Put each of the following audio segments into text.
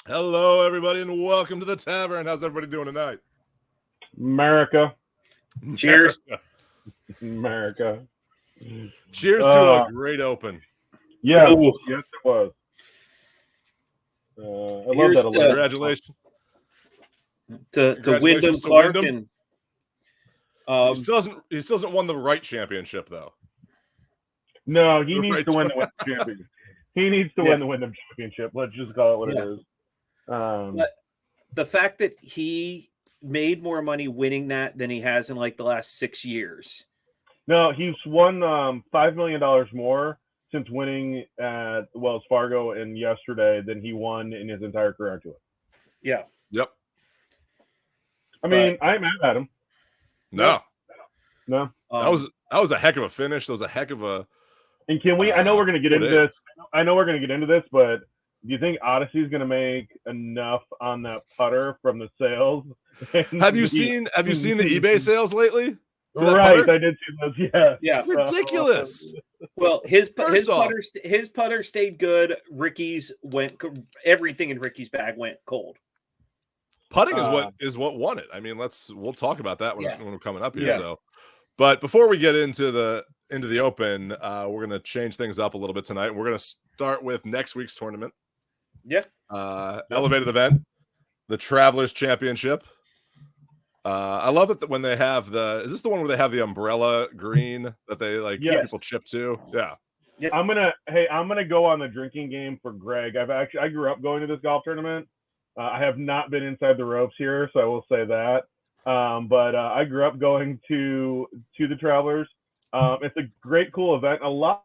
Hello, everybody, and welcome to the Tavern. How's everybody doing tonight? America. Cheers. America. Cheers to a great open. Yes, Ooh. yes, it was. I love Here's that to- alert. Congratulations. to Congratulations Wyndham to Clark Wyndham. and He still hasn't won the right championship, though. No, he The needs right to win the Wyndham Championship. He needs to win the Wyndham Championship. Let's just call it what it is. the fact that he made more money winning that than he has in like the last 6 years. No, he's won $5 million more since winning at Wells Fargo and yesterday than he won in his entire career, actually. Yeah. Yep. I mean, I'm mad at him. No. No. That was a heck of a finish. That was a heck of a. And can we? I know we're going to get into it is. this. I know we're going to get into this, but do you think Odyssey is going to make enough on that putter from the sales? Have you seen the eBay sales lately? for that Right, putter? I did see those. Yeah, Yeah. It's ridiculous. Well, his First off- putter stayed good. Ricky's everything in Ricky's bag went cold. Putting is what won it. I mean, we'll talk about that when we're coming up here. Yeah. So, but before we get into the open, we're gonna change things up a little bit tonight. We're gonna start with next week's tournament. Yeah. Elevated event, the Travelers Championship. I love it that when they have is this the one where they have the umbrella green that they people chip to? Yeah. I'm gonna go on the drinking game for Greg. I grew up going to this golf tournament. I have not been inside the ropes here, so I will say that. But I grew up going to the Travelers. It's a great, cool event. A lot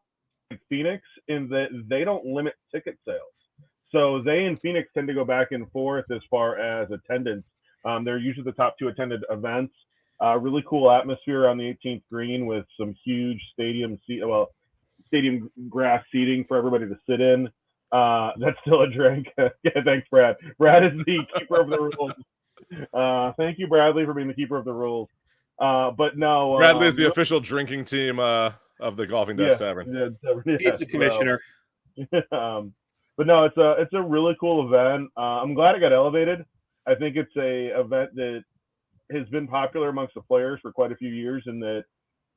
like Phoenix in that they don't limit ticket sales, so they in Phoenix tend to go back and forth as far as attendance. They're usually the top 2 attended events. Really cool atmosphere on the 18th green with some huge stadium grass seating for everybody to sit in. That's still a drink. Yeah, thanks, Brad. Brad is the keeper of the rules. Thank you, Bradley, for being the keeper of the rules. But no, Bradley is the official drinking team of the Golfing Desk Tavern. He's the commissioner. But no, it's a really cool event. I'm glad it got elevated. I think it's a event that has been popular amongst the players for quite a few years, and that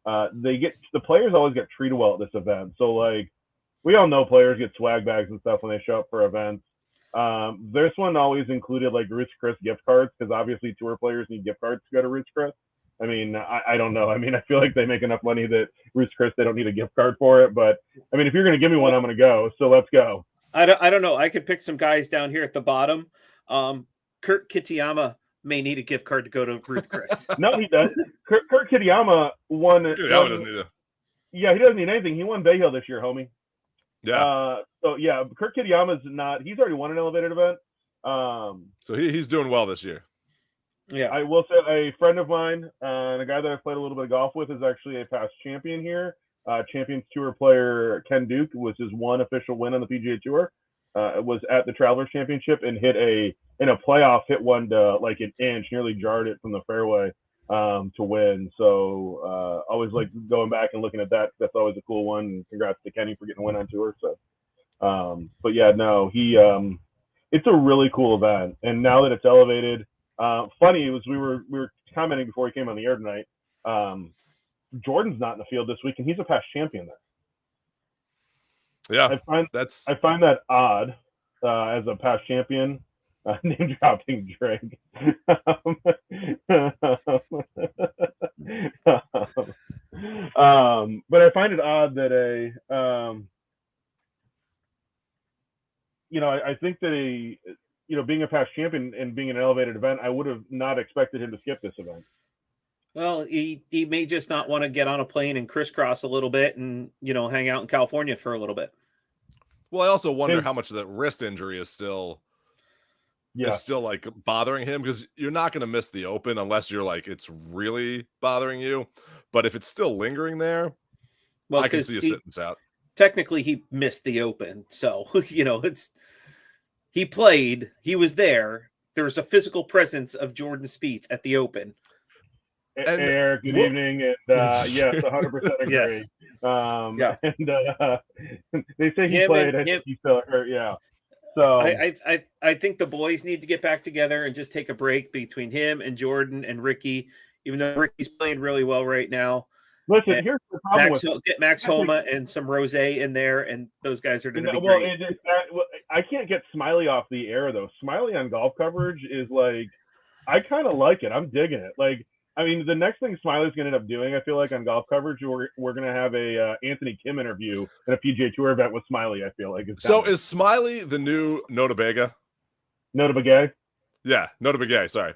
the players always get treated well at this event. So like, we all know players get swag bags and stuff when they show up for events. This one always included like Ruth's Chris gift cards, because obviously tour players need gift cards to go to Ruth's Chris. I mean, I don't know. I mean, I feel like they make enough money that Ruth's Chris, they don't need a gift card for it. But I mean, if you're going to give me one, I'm going to go. So let's go. I don't know. I could pick some guys down here at the bottom. Kurt Kitayama may need a gift card to go to Ruth Chris. No, he doesn't. Kurt Kitayama won. Kitayama doesn't need Yeah, he doesn't need anything. He won Bay Hill this year, homie. Yeah. So yeah, Kurt Kitayama's not. He's already won an elevated event. So he's doing well this year. Yeah. I will say a friend of mine and a guy that I've played a little bit of golf with is actually a past champion here. Champions Tour player Ken Duke was his one official win on the PGA Tour. It was at the Travelers Championship and in a playoff, hit one to like an inch, nearly jarred it from the fairway to win. So always like going back and looking at that. That's always a cool one. And congrats to Kenny for getting a win on tour. So, but yeah, no, it's a really cool event. And now that it's elevated, funny was we were commenting before he came on the air tonight. Jordan's not in the field this week, and he's a past champion there. Yeah, I find that odd as a past champion. Name dropping Drake. But I find it odd that I think that being a past champion and being an elevated event, I would have not expected him to skip this event. Well, he may just not want to get on a plane and crisscross a little bit and, hang out in California for a little bit. Well, I also wonder how much of that wrist injury is still like bothering him, because you're not going to miss the Open unless you're like, it's really bothering you. But if it's still lingering there, well, I can see you sitting this out. Technically, he missed the Open. So, he played, he was there. There was a physical presence of Jordan Spieth at the Open. And Eric, good evening. And yes, 100% agree. Yes. And they say he played. I think he fell hurt. Yeah. So I think the boys need to get back together and just take a break between him and Jordan and Ricky, even though Ricky's playing really well right now. listen, And here's the problem get Max Homa and some rosé in there, and those guys are going to be well, great. I can't get Smiley off the air though. Smiley on golf coverage is like, I kind of like it. I'm digging it. Like, I mean, the next thing Smiley's going to end up doing, I feel like on golf coverage, we're going to have a Anthony Kim interview at a PGA Tour event with Smiley. I feel like. So is Smiley the new Nota Bega? Nota Begay? Yeah, Nota Begay. Sorry.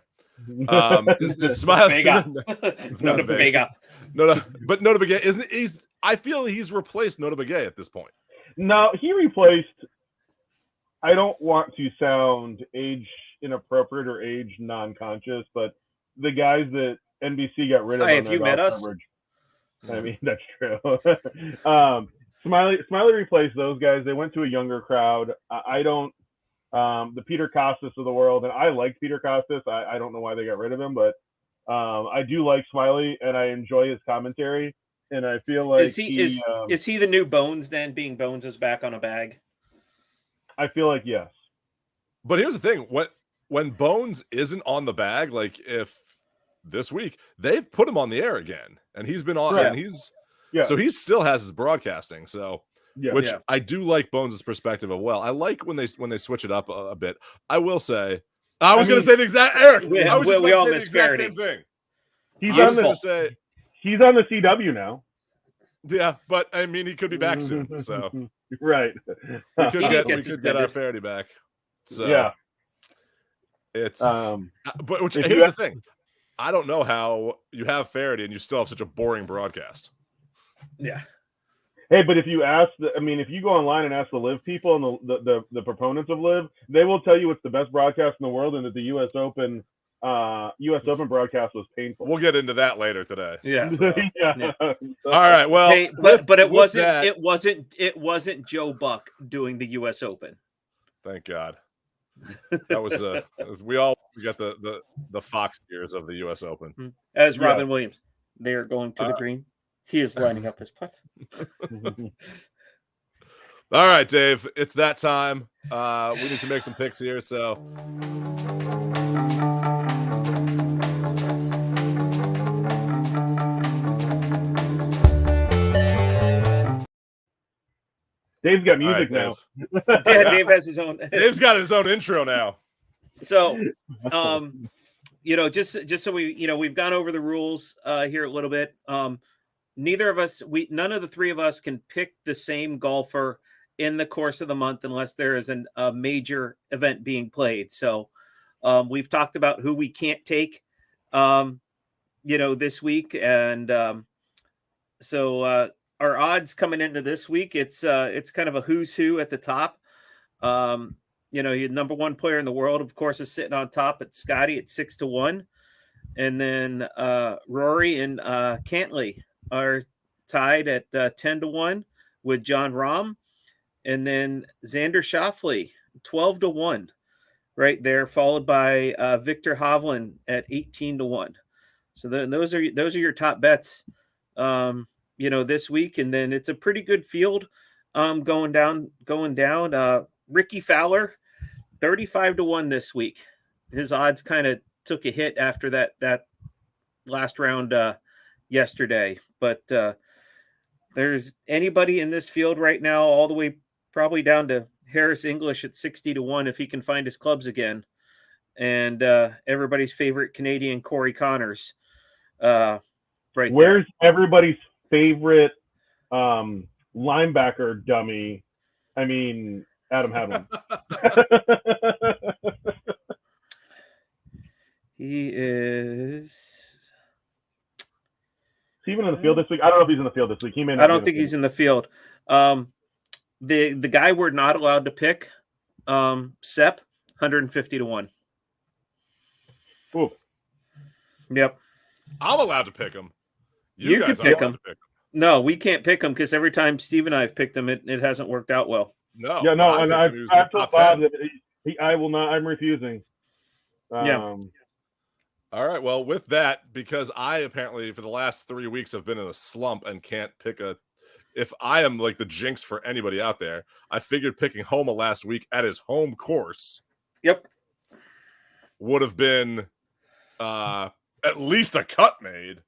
Is Smiley Nota Bega. But Nota Begay isn't. I feel he's replaced Nota Begay at this point. No, he replaced. I don't want to sound age inappropriate or age non-conscious, but the guys that NBC got rid of on their golf coverage. I mean, that's true. Smiley replaced those guys. They went to a younger crowd. I don't. The Peter Costas of the world, and I liked Peter Costas. I don't know why they got rid of him, but I do like Smiley, and I enjoy his commentary. And I feel like is he the new Bones then? Being Bones is back on a bag. I feel like yes. But here's the thing: when Bones isn't on the bag, like if this week they've put him on the air again, and he's been on, and so he still has his broadcasting. So. Which I do like Bones' perspective of I like when they switch it up a bit. I will say, I was going to say the exact Eric. I was just going to say the exact same thing. He's on the CW now. Yeah, but I mean, he could be back soon. So right, we could get our Faraday back. So yeah, it's but here's the thing: I don't know how you have Faraday and you still have such a boring broadcast. Yeah. Hey, but if you ask, if you go online and ask the Live people and the proponents of Live, they will tell you it's the best broadcast in the world, and that the U.S. Open broadcast was painful. We'll get into that later today. Yeah. So. Yeah. All right. Well, hey, but it wasn't Joe Buck doing the U.S. Open. Thank God. That was we got the Fox years of the U.S. Open. As Robin Williams, they are going to the green. He is lining up his putt. All right, Dave. It's that time. We need to make some picks here. So, Dave's got music now. Dave has his own. Dave's got his own intro now. So, just so we've gone over the rules here a little bit. None of the three of us can pick the same golfer in the course of the month unless there is a major event being played. So we've talked about who we can't take, this week. And so our odds coming into this week, it's kind of a who's who at the top. Your number one player in the world, of course, is sitting on top at Scotty at 6-1. And then Rory and Cantley are tied at 10-1 with John Rahm, and then Xander Schauffele 12-1 right there, followed by Victor Hovland at 18-1. So then those are your top bets this week, and then it's a pretty good field going down. Ricky Fowler 35-1 this week. His odds kind of took a hit after that last round yesterday, but there's anybody in this field right now all the way probably down to Harris English at 60-1 if he can find his clubs again, and everybody's favorite Canadian Corey Connors where's everybody's favorite linebacker dummy, Adam Hadwin. He is even in the field this week? I don't know if he's in the field this week. He may not. I don't think he's in the field. The guy we're not allowed to pick, Sepp, 150-1. Ooh. Yep. I'm allowed to pick him. You can pick him. No, we can't pick him because every time Steve and I have picked him, it hasn't worked out well. No. Yeah, no, and I've told Bob that I will not. I'm refusing. Yeah. All right. Well, with that, because I apparently for the last 3 weeks have been in a slump and can't pick a if I am like the jinx for anybody out there, I figured picking Homa last week at his home course Yep. would have been at least a cut made.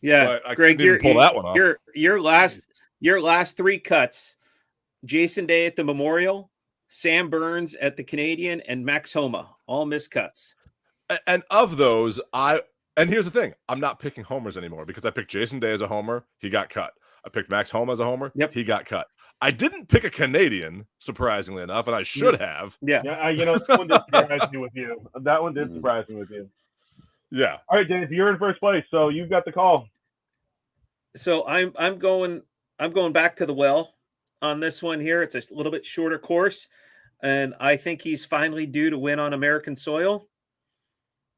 Yeah, but I Greg, couldn't even pull that one off. Your last 3 cuts: Jason Day at the Memorial, Sam Burns at the Canadian, and Max Homa, all missed cuts. And of those, and here's the thing, I'm not picking homers anymore because I picked Jason Day as a homer, he got cut. I picked Max Homa as a homer, he got cut. I didn't pick a Canadian, surprisingly enough, and I should have. Yeah. That one did surprise me with you. That one did surprise me with you. Yeah. All right, Dave, you're in first place, so you've got the call. So I'm going back to the well on this one here. It's a little bit shorter course, and I think he's finally due to win on American soil.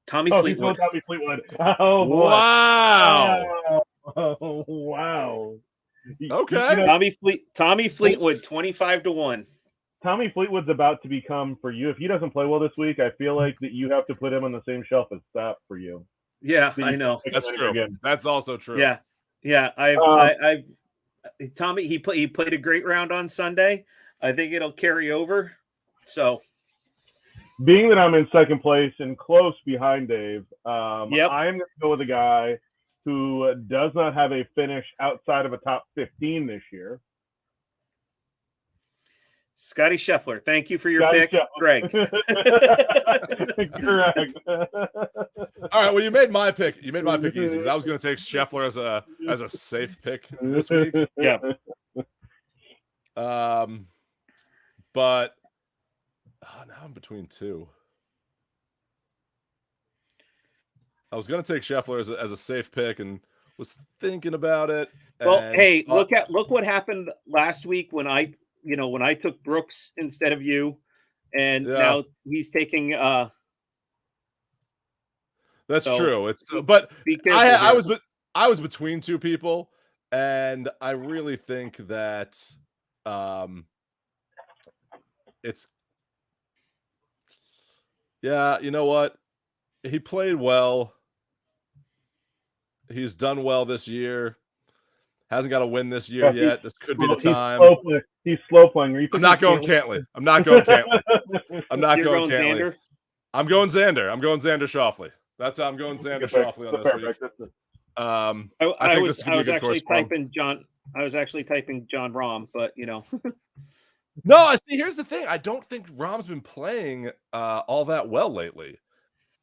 Tommy Fleetwood. Tommy Fleetwood. Oh, boy. Wow. Oh, wow. Okay. Tommy Fleetwood, 25-1. Tommy Fleetwood's about to become, for you, if he doesn't play well this week, I feel like that you have to put him on the same shelf as Sapp for you. Yeah, I know. That's true. Again. That's also true. Yeah. Tommy, he played a great round on Sunday. I think it'll carry over. So, being that I'm in second place and close behind Dave, I am going to go with a guy who does not have a finish outside of a top 15 this year. Scotty Scheffler, thank you for your pick, Greg. Correct. All right, well, you made my pick. You made my pick easy because I was going to take Scheffler as a safe pick this week. Yeah. But now I'm between two. I was going to take Scheffler as a safe pick and was thinking about it. Well, hey, look what happened last week when I took Brooks instead of you, and now he's taking. That's true. It's but I was between two people, and I really think that it's you know what? He played well. He's done well this year. Hasn't got a win this year yet. This could be the time. He's slow playing. I'm not going Cantley. I'm not going Cantley. I'm not going Cantley. I'm going Xander. I'm going Xander Schauffele. That's how I'm going Xander Schauffele on this week. I think this could be a good course. I was actually typing John Rahm, but No, I see. Here's the thing. I don't think Rahm's been playing all that well lately,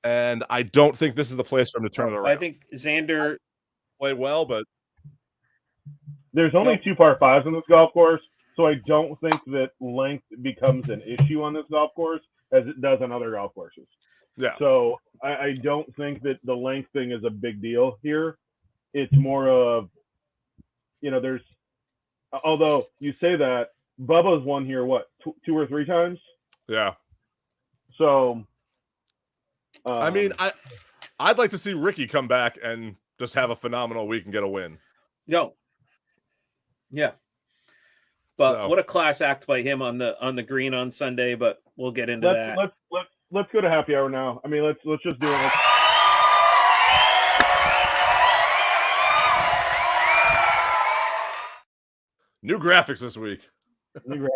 and I don't think this is the place for him to turn it around. I think Xander played well, but there's only 2 par 5s on this golf course, so I don't think that length becomes an issue on this golf course as it does on other golf courses. Yeah. So I don't think that the length thing is a big deal here. It's more of, there's, although you say that, Bubba's won here, what, 2 or 3 times? Yeah. So, I mean, I'd like to see Ricky come back and just have a phenomenal week and get a win. No. Yeah. But what a class act by him on the green on Sunday, but we'll get into that. Let's go to happy hour now. I mean, let's just do it. New graphics this week. New graphics.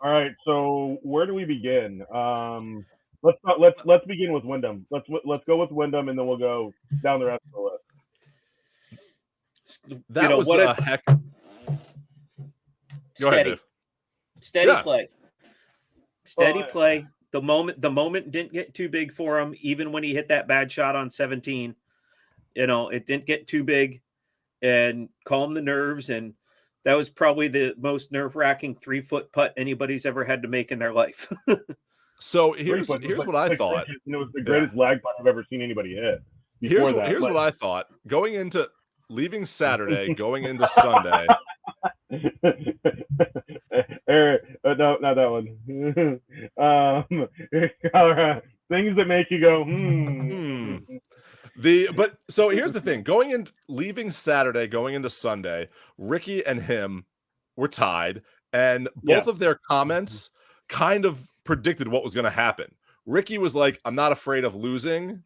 All right, so where do we begin? Let's begin with Wyndham. Let's go with Wyndham, and then we'll go down the rest of the list. That was a heck. Go ahead, Dave. Steady play. Steady play. The moment didn't get too big for him, even when he hit that bad shot on 17. It didn't get too big and calm the nerves. And that was probably the most nerve-wracking 3-foot putt anybody's ever had to make in their life. So here's what I thought. It was the greatest lag putt I've ever seen anybody hit. Here's what I thought. Leaving Saturday, going into Sunday. No, not that one. All right. Things that make you go, So here's the thing. Leaving Saturday, going into Sunday, Ricky and him were tied, and both of their comments kind of predicted what was going to happen. Ricky was like, I'm not afraid of losing.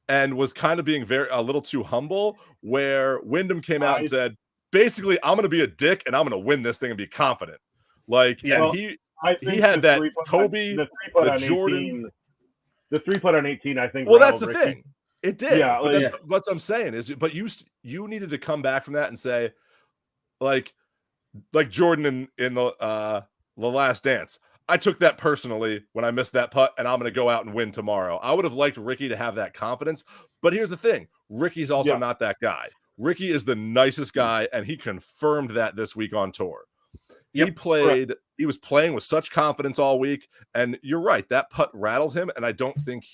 and was kind of being a little too humble, where Wyndham came out and said, basically, I'm going to be a dick and I'm going to win this thing and be confident. Like, Yeah. and Well, he had that Kobe, the 3-putt on Jordan. 18, the 3-putt on 18, I think. Well, that's the Ricky. thing. It did. Yeah, but that's what I'm saying is, but you needed to come back from that and say, like Jordan in the Last Dance. I took that personally when I missed that putt, and I'm going to go out and win tomorrow. I would have liked Ricky to have that confidence, but here's the thing: Ricky's also not that guy. Ricky is the nicest guy, and he confirmed that this week on tour. He played. He was playing with such confidence all week, and you're right. That putt rattled him, and I don't think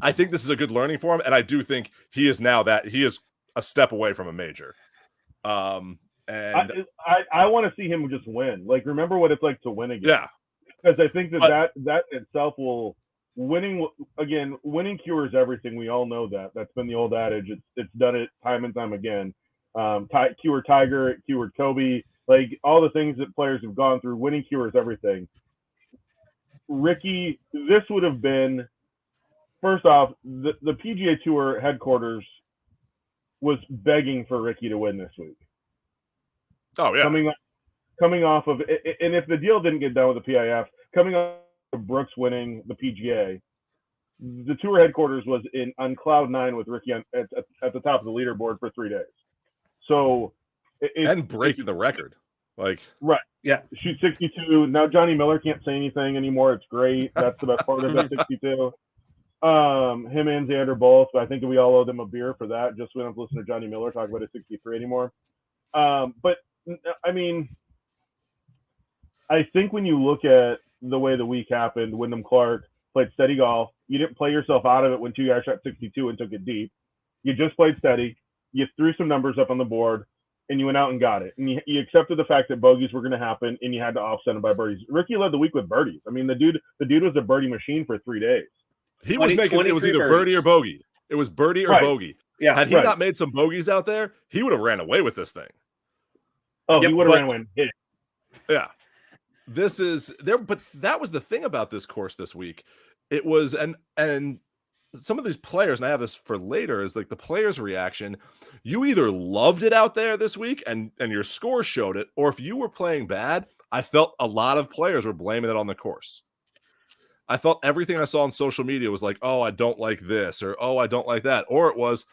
I think this is a good learning for him, and I do think he is now that he is a step away from a major. And I want to see him just win. Like, remember what it's like to win again. Yeah, because I think that itself will winning cures everything. We all know that. That's been the old adage. It's done it time and time again. Cured Tiger, it cured Kobe. Like, all the things that players have gone through, winning cures everything. Ricky, this would have been, first off, the PGA Tour headquarters was begging for Ricky to win this week. Oh, yeah. Coming off of, and if the deal didn't get done with the PIF, coming off of Brooks winning the PGA, the tour headquarters was on cloud 9 with Ricky at the top of the leaderboard for 3 days. So, and breaking the record. Like, right. Yeah. Shoot 62. Now Johnny Miller can't say anything anymore. It's great. That's the best part of it, 62. Him and Xander both, but I think we all owe them a beer for that. Just so we don't have to listen to Johnny Miller talk about his 63 anymore. But I mean, I think when you look at the way the week happened, Wyndham Clark played steady golf. You didn't play yourself out of it when 2 guys shot 62 and took it deep. You just played steady. You threw some numbers up on the board, and you went out and got it. And you accepted the fact that bogeys were going to happen, and you had to offset them by birdies. Ricky led the week with birdies. I mean, the dude was a birdie machine for 3 days. He was making it was either birdies. Birdie or bogey. It was birdie or bogey. Yeah. Had he not made some bogeys out there, he would have ran away with this thing. Oh, he would have ran away. Yeah. This is there, but that was the thing about this course this week. It was and some of these players, and I have this for later, is like the players' reaction. You either loved it out there this week and your score showed it, or if you were playing bad, I felt a lot of players were blaming it on the course. I felt everything I saw on social media was like, oh, I don't like this, or oh, I don't like that. Or it was,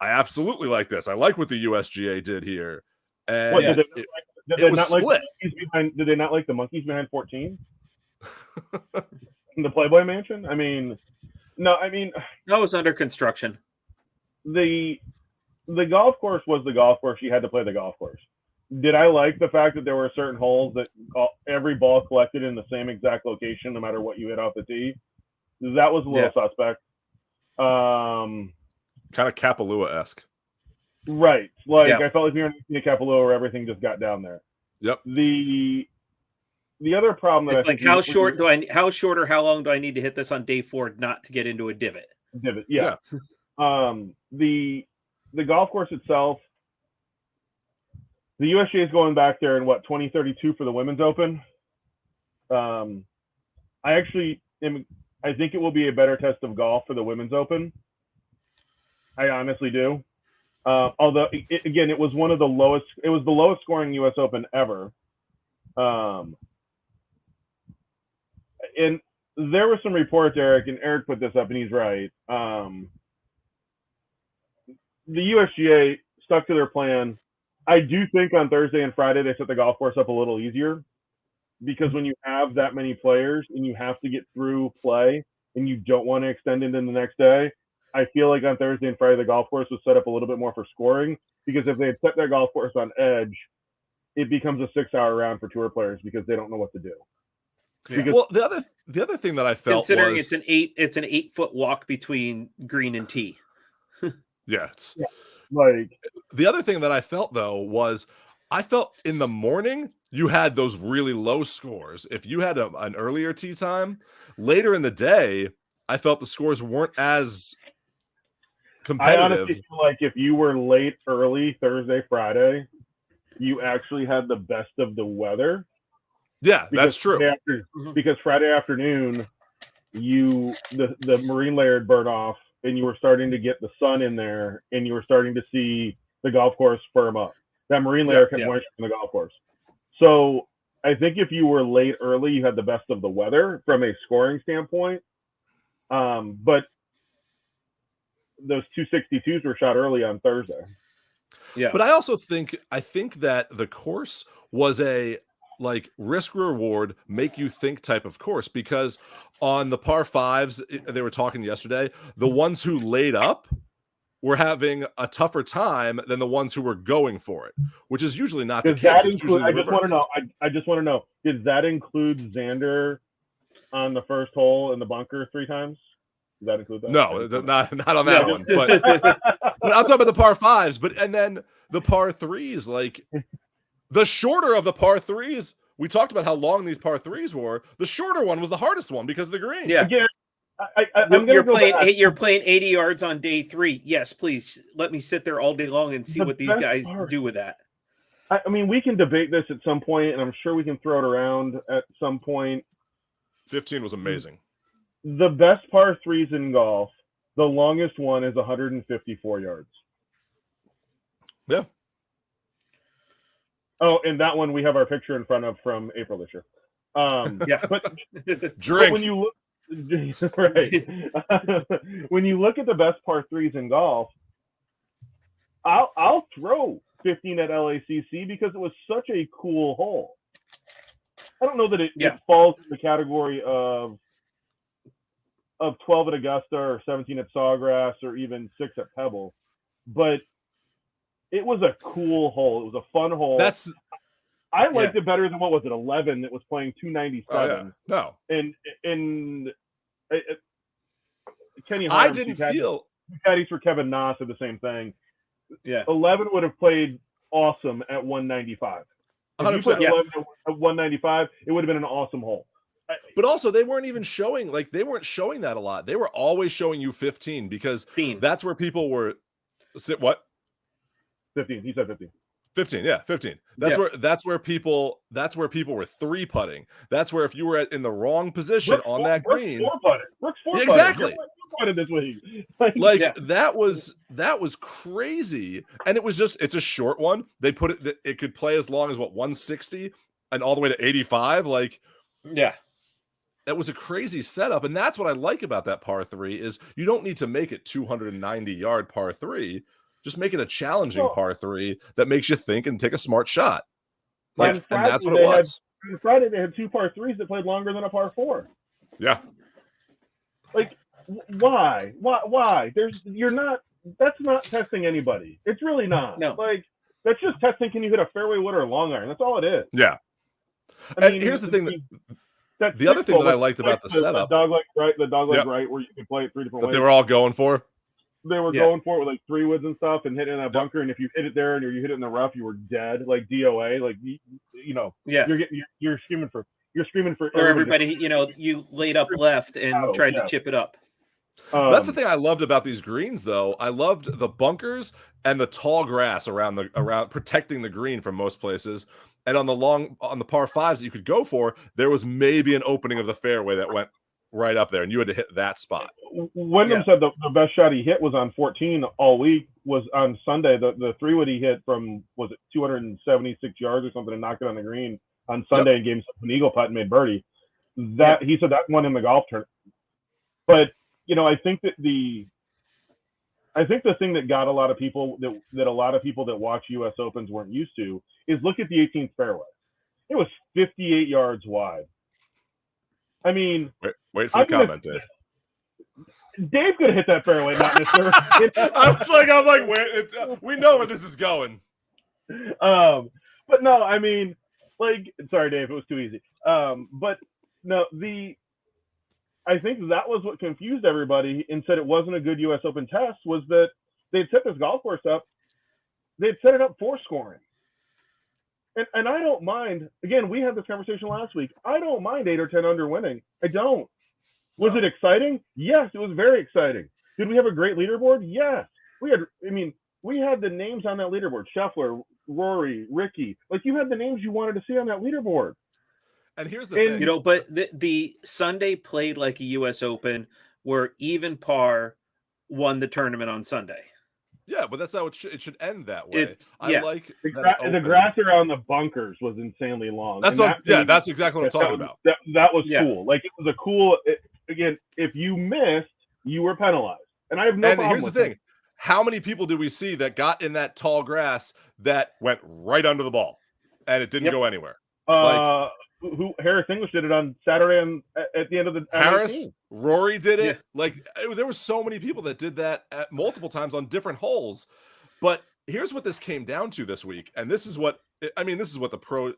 I absolutely like this. I like what the USGA did here. And what, did they not split. Did they not like the monkeys behind 14? In the Playboy Mansion? I mean, no, I mean, that was under construction. The golf course was the golf course. You had to play the golf course. Did I like the fact that there were certain holes that every ball collected in the same exact location, no matter what you hit off the tee? That was a little suspect. Kind of Kapalua-esque. Right. Like, I felt like we were in a Kapalua where everything just got down there. Yep. The other problem that it's like how short or how long do I need to hit this on day 4 not to get into a divot? Yeah. The golf course itself, the USGA is going back there in 2032 for the Women's Open. I think it will be a better test of golf for the Women's Open. I honestly do. Although it was one of the lowest. It was the lowest scoring U.S. Open ever. And there were some reports, Eric, and Eric put this up, and he's right. The USGA stuck to their plan. I do think on Thursday and Friday they set the golf course up a little easier, because when you have that many players and you have to get through play and you don't want to extend it in the next day, I feel like on Thursday and Friday the golf course was set up a little bit more for scoring, because if they had set their golf course on edge, it becomes a 6-hour round for tour players because they don't know what to do. Yeah. Well, the other thing that I felt, considering was, it's an 8-foot walk between green and tee. Like, the other thing that I felt though was I felt in the morning you had those really low scores. If you had an earlier tee time, later in the day, I felt the scores weren't as competitive. I honestly feel like if you were late early Thursday, Friday, you actually had the best of the weather. Yeah, that's true. Because Friday afternoon, the marine layer had burned off, and you were starting to get the sun in there, and you were starting to see the golf course firm up. That marine layer kept moisture in the golf course. So I think if you were late early, you had the best of the weather from a scoring standpoint. But those 262s were shot early on Thursday. Yeah. But I think that the course was a like risk reward, make you think type of course, because on the par fives, they were talking yesterday, the ones who laid up were having a tougher time than the ones who were going for it, which is usually not the case. I just want to know. I just want to know. Did that include Xander on the first hole in the bunker 3 times? Does that include that? No, not on that one. But I'm talking about the par fives. And then the par threes, like the shorter of the par threes. We talked about how long these par threes were. The shorter one was the hardest one because of the green. Yeah. Again, you're playing 80 yards on day 3. Yes, please let me sit there all day long and see what these guys do with that. I mean, we can debate this at some point, and I'm sure we can throw it around at some point. 15 was amazing. The best par threes in golf, the longest one is 154 yards. Yeah. Oh, and that one we have our picture in front of from April this year. Yeah. But drink. But when you look, right. When you look at the best par threes in golf, I'll throw 15 at LACC because it was such a cool hole. I don't know that it falls in the category of 12 at Augusta or 17 at Sawgrass or even 6 at Pebble, but it was a cool hole. It was a fun hole. I liked it better than, what was it, 11 that was playing 297. Oh, yeah. No. And Kenny Harms, I didn't feel caddies for Kevin Noss are the same thing. Yeah. 11 would have played awesome at 195. If 100%. you put 11 at 195, it would have been an awesome hole. But also, they weren't even showing, like, they weren't showing that a lot. They were always showing you 15 because that's where people were. What? 15. He said 15. 15, yeah, 15. That's where people were 3-putting. That's where if you were in the wrong position on that green, Brooks 4-putted. Exactly. This week. That was crazy, and it's a short one. They put it could play as long as 160 and all the way to 85. That was a crazy setup, and that's what I like about that par 3 is you don't need to make it 290-yard par 3. Just make it a challenging par 3 that makes you think and take a smart shot. And that's what it was. On Friday, they had 2 par 3s that played longer than a par 4. Yeah. Like, why? That's not testing anybody. It's really not. No. Like, that's just testing, can you hit a fairway wood or a long iron? That's all it is. Yeah. And here's the thing the other thing that I liked about the setup. The dogleg right, where you can play it 3 different ways. That they were all going for. They were going for it with like 3 woods and stuff and hitting that bunker. And if you hit it there and you hit it in the rough, you were dead. Like DOA, like you're screaming for or everybody. You laid up left and tried to chip it up. That's the thing I loved about these greens, though. I loved the bunkers and the tall grass around protecting the green from most places. And on the par 5s that you could go for, there was maybe an opening of the fairway that went right up there, and you had to hit that spot. Wyndham said the best shot he hit was on 14 all week, was on Sunday. The 3-wood he hit from, was it 276 yards or something, and knocked it on the green on Sunday and gave himself an eagle putt and made birdie. He said that won him the golf tournament. But, I think that the thing that got a lot of people that a lot of people that watch U.S. Opens weren't used to is look at the 18th fairway. It was 58 yards wide. I mean, wait for the comment, Dave. Dave could have hit that fairway, not Mr. I'm like, wait, we know where this is going. But no, I mean, like, sorry, Dave, it was too easy. But no, I think that was what confused everybody and said it wasn't a good U.S. Open test, was that they'd set this golf course up, they'd set it up for scoring. And I don't mind, again, we had this conversation last week, I don't mind 8 or 10 under winning. I don't. Was it exciting? Yes, it was very exciting. Did we have a great leaderboard? Yes. We had the names on that leaderboard. Scheffler, Rory, Ricky. Like, you had the names you wanted to see on that leaderboard. And here's the thing. But the Sunday played like a U.S. Open where even par won the tournament on Sunday. Yeah, but that's how it should end that way. I Yeah. like the grass around the bunkers was insanely long. That's that's exactly what I'm talking about. That was cool. Like, it was a cool. Again, if you missed, you were penalized, and I have no problem. And here's the thing: how many people did we see that got in that tall grass that went right under the ball, and it didn't go anywhere? Harris English did it on Saturday at the end of the Harris, Rory did it. Like, there were so many people that did that at multiple times on different holes. But here's what this came down to this week, and this is what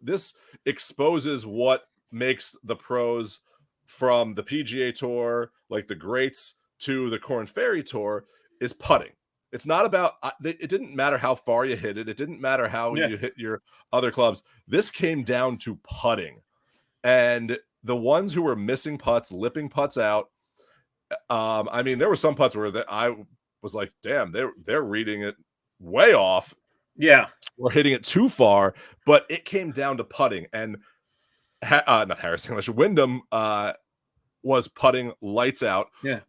this exposes what makes the pros from the PGA Tour, like the greats, to the Korn Ferry Tour, is putting. It's not about it didn't matter how far you hit it. It didn't matter how you hit your other clubs. This came down to putting. And the ones who were missing putts, lipping putts out, I mean, there were some putts where I was like, damn, they're reading it way off. Yeah. Or hitting it too far. But it came down to putting. And not Harris English, Wyndham was putting lights out. Yeah.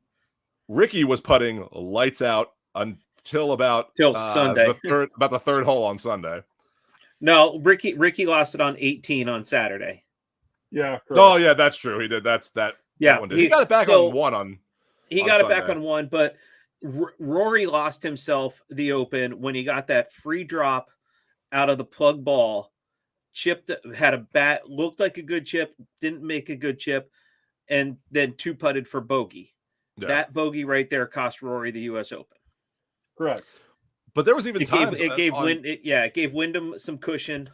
Ricky was putting lights out until about Sunday. about the third hole on Sunday. No, Ricky lost it on 18 on Saturday. Yeah. Correct. Oh, yeah, that's true. He did. That one did. He got it back on one He got it back on one, but Rory lost himself the Open when he got that free drop out of the plug ball. Chip had a bat, looked like a good chip, didn't make a good chip, and then two putted for bogey. Yeah. That bogey right there cost Rory the U.S. Open. Correct. But there was even times it gave Wyndham some cushion.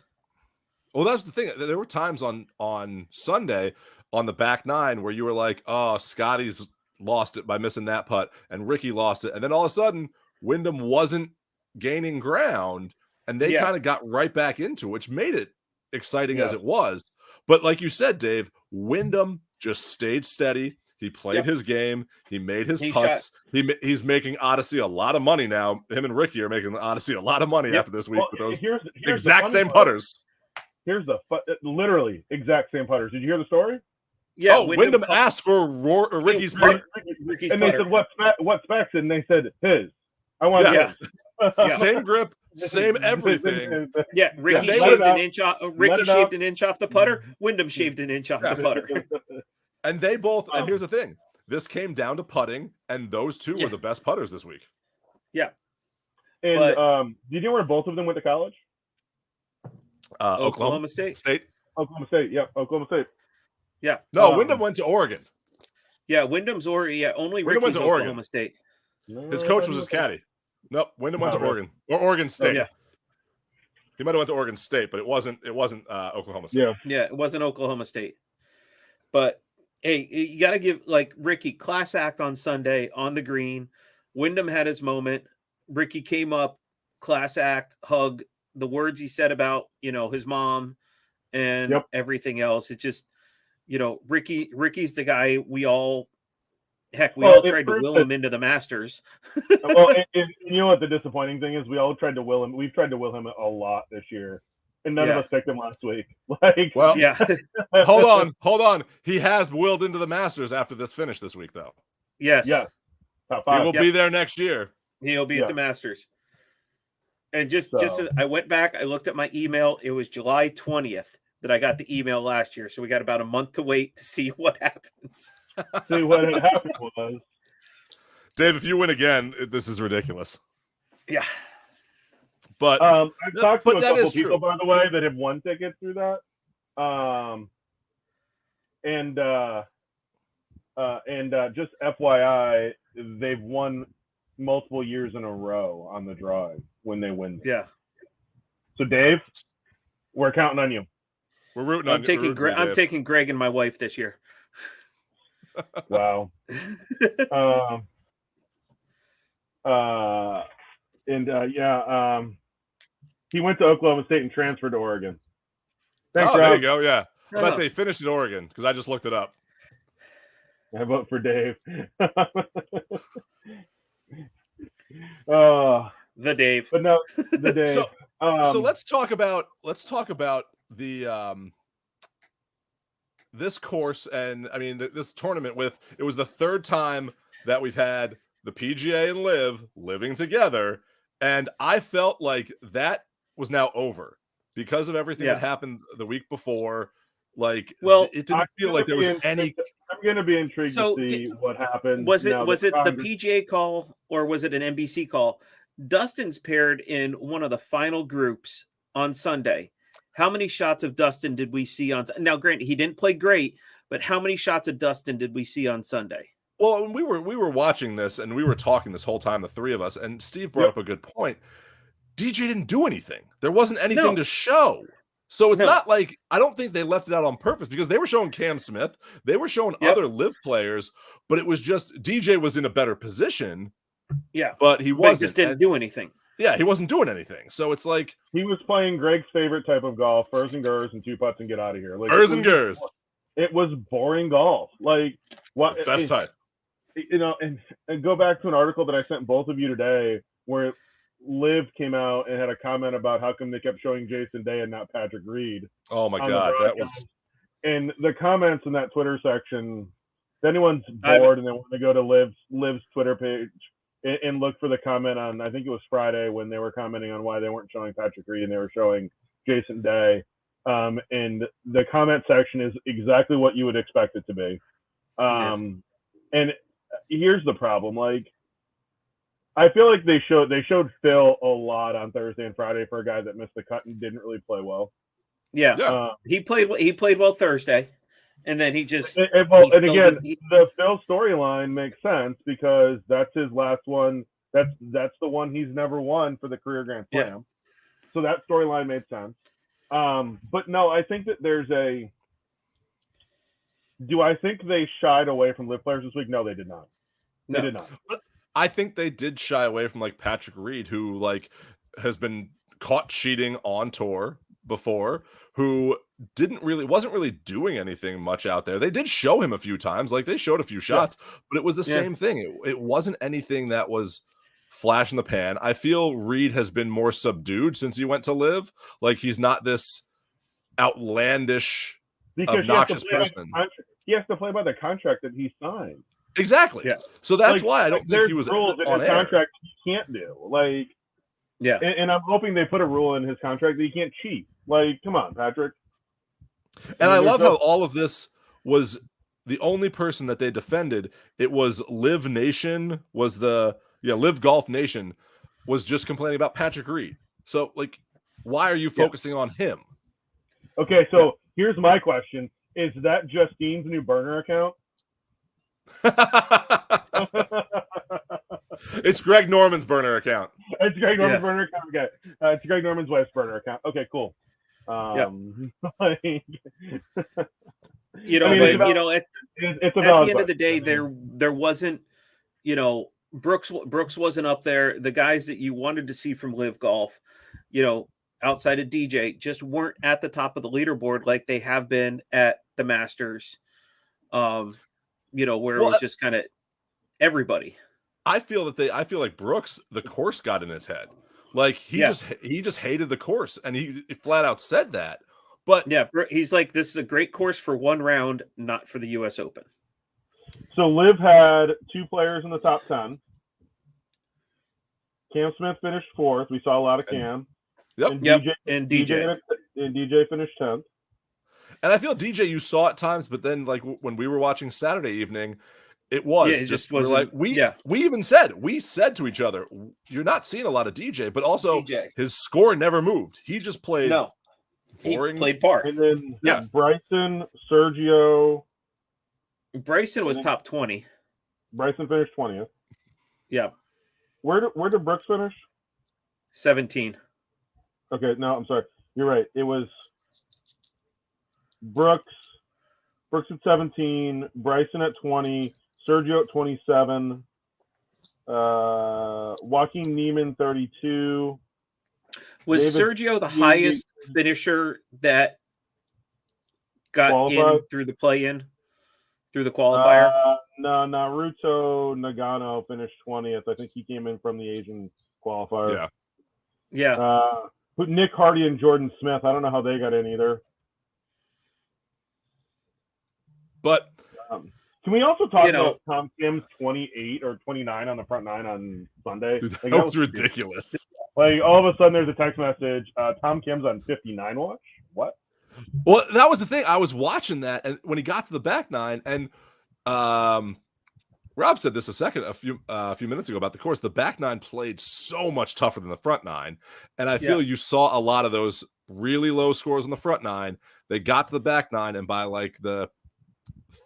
Well, that's the thing. There were times on Sunday on the back nine where you were like, oh, Scotty's lost it by missing that putt, and Ricky lost it. And then all of a sudden, Wyndham wasn't gaining ground, and they kind of got right back into it, which made it exciting as it was. But like you said, Dave, Wyndham just stayed steady. He played his game. He made his putts. He's making Odyssey a lot of money now. Him and Ricky are making Odyssey a lot of money after this week with those here's exact same putters. Here's literally exact same putters. Did you hear the story? Yeah. Oh, Wyndham asked for Ricky's putter. And they said, what specs? And they said, his. I want his. Same grip, same everything. Yeah, Ricky shaved an inch off. Ricky shaved an inch off the putter. Wyndham shaved an inch off the putter. And they both. And here's the thing: this came down to putting, and those two were the best putters this week. Yeah. And did you know where both of them went to college? Oklahoma State. Oklahoma State. Yeah, Oklahoma State. Yeah. No, Wyndham went to Oregon. Yeah, Wyndham's Oregon. Yeah, only Wyndham went to Oklahoma Oregon. State. His coach was his caddy. Nope, Wyndham went to Oregon or Oregon State. Yeah. He might have went to Oregon State, but it wasn't Oklahoma State. Yeah, it wasn't Oklahoma State. But hey, you got to give Ricky class act on Sunday on the green. Wyndham had his moment. Ricky came up, class act, hug, the words he said about his mom and everything else. It just Ricky's the guy we all tried to will him into the Masters. Well, and you know what the disappointing thing is? We've tried to will him a lot this year, and none of us picked him last week. Hold on. He has willed into the Masters after this finish this week, though. Yes. Yeah. Top 5. He will be there next year. He'll be at the Masters. And I went back, I looked at my email. It was July 20th that I got the email last year. So we got about a month to wait to see what happens. See what had happened was. Dave, if you win again, this is ridiculous. Yeah. But I've talked to a couple people, by the way, that have won tickets through that. And just FYI, they've won multiple years in a row on the drive when they win. Yeah. So Dave, we're counting on you. We're rooting on you. I'm taking Greg and my wife this year. Wow. He went to Oklahoma State and transferred to Oregon. Thanks, there you go. Yeah. I'm about to say he finished at Oregon because I just looked it up. I vote for Dave. The Dave. But no, the Dave. So let's talk about the this course and this tournament. It was the third time that we've had the PGA and Live living together, and I felt like that was now over because of everything that happened the week before. Like, well, it didn't feel like there was any. I'm going to be intrigued to see what happens. Was it the PGA call or was it an NBC call? Dustin's paired in one of the final groups on Sunday. How many shots of Dustin did we see on? Now, granted, he didn't play great, but how many shots of Dustin did we see on Sunday? Well, we were watching this and we were talking this whole time, the three of us, and Steve brought up a good point. DJ didn't do anything. There wasn't anything to show. So it's not like, I don't think they left it out on purpose, because they were showing Cam Smith, they were showing other Live players, but it was just DJ was in a better position. Yeah, but he wasn't. He just didn't do anything. Yeah, he wasn't doing anything. So it's like he was playing Greg's favorite type of golf: furs and gurs and 2 putts and get out of here. Like, furs and gurs. It was boring golf. Like, what? Best type. You know, and go back to an article that I sent both of you today, where Liv came out and had a comment about how come they kept showing Jason Day and not Patrick Reed. Oh my God, that was. And the comments in that Twitter section, if anyone's bored and they want to go to Liv's Twitter page and look for the comment on, I think it was Friday, when they were commenting on why they weren't showing Patrick Reed and they were showing Jason Day. And the comment section is exactly what you would expect it to be. And here's the problem. Like, I feel like they showed Phil a lot on Thursday and Friday for a guy that missed the cut and didn't really play well. Yeah. He played well Thursday. And then he just the Phil storyline makes sense because that's his last one. That's the one he's never won for the career Grand Slam. Yeah. So that storyline made sense. But no, I think that do I think they shied away from Live players this week? No, they did not. They did not. But I think they did shy away from like Patrick Reed, who like has been caught cheating on tour before, who wasn't really doing anything much out there. They did show him a few times, like they showed a few shots, but it was the same thing. It wasn't anything that was flash in the pan. I feel Reed has been more subdued since he went to Live. Like, he's not this outlandish, obnoxious person. He has to play by the contract that he signed. Exactly. Yeah. So that's why I don't think he was rules in his contract he can't do. Like, and I'm hoping they put a rule in his contract that he can't cheat. Like, come on, Patrick. And I love how all of this was the only person that they defended. It was Live Nation, Live Golf Nation was just complaining about Patrick Reed. So, like, why are you focusing on him? Okay, so here's my question. Is that Justine's new burner account? It's Greg Norman's burner account. It's Greg Norman's burner account. Okay. It's Greg Norman's wife's burner account. Okay, cool. At it's the end of the day, there wasn't, Brooks wasn't up there. The guys that you wanted to see from Live Golf, outside of DJ, just weren't at the top of the leaderboard like they have been at the Masters. Where it was just kind of everybody. I feel like Brooks, the course got in his head. Like, he just hated the course, and he flat out said that. But he's like, this is a great course for one round, not for the U.S. Open. So Liv had 2 players in the top 10. Cam Smith finished 4th. We saw a lot of Cam. Yep. And DJ finished 10th. And I feel DJ, you saw at times, but then like when we were watching Saturday evening, it was we said to each other, you're not seeing a lot of DJ, but also his score never moved. He just played boring. He played par. And then Bryson, Sergio. Bryson was top 20. Bryson finished 20th. Yeah. Where did Brooks finish? 17. Okay, no, I'm sorry. You're right. It was Brooks at 17, Bryson at 20, Sergio at 27, Joaquin Neiman 32. Was Sergio the highest finisher that got qualified? In through the play-in, through the qualifier? No, Naruto Nagano finished 20th. I think he came in from the Asian qualifier. Yeah. Nick Hardy and Jordan Smith, I don't know how they got in either. But Can we also talk about Tom Kim's 28 or 29 on the front nine on Sunday? Dude, that was ridiculous. Like, all of a sudden, there's a text message. Tom Kim's on 59 watch. What? Well, that was the thing. I was watching that, and when he got to the back nine, and Rob said this a few minutes ago about the course. The back nine played so much tougher than the front nine, and I feel you saw a lot of those really low scores on the front nine. They got to the back nine, and by like the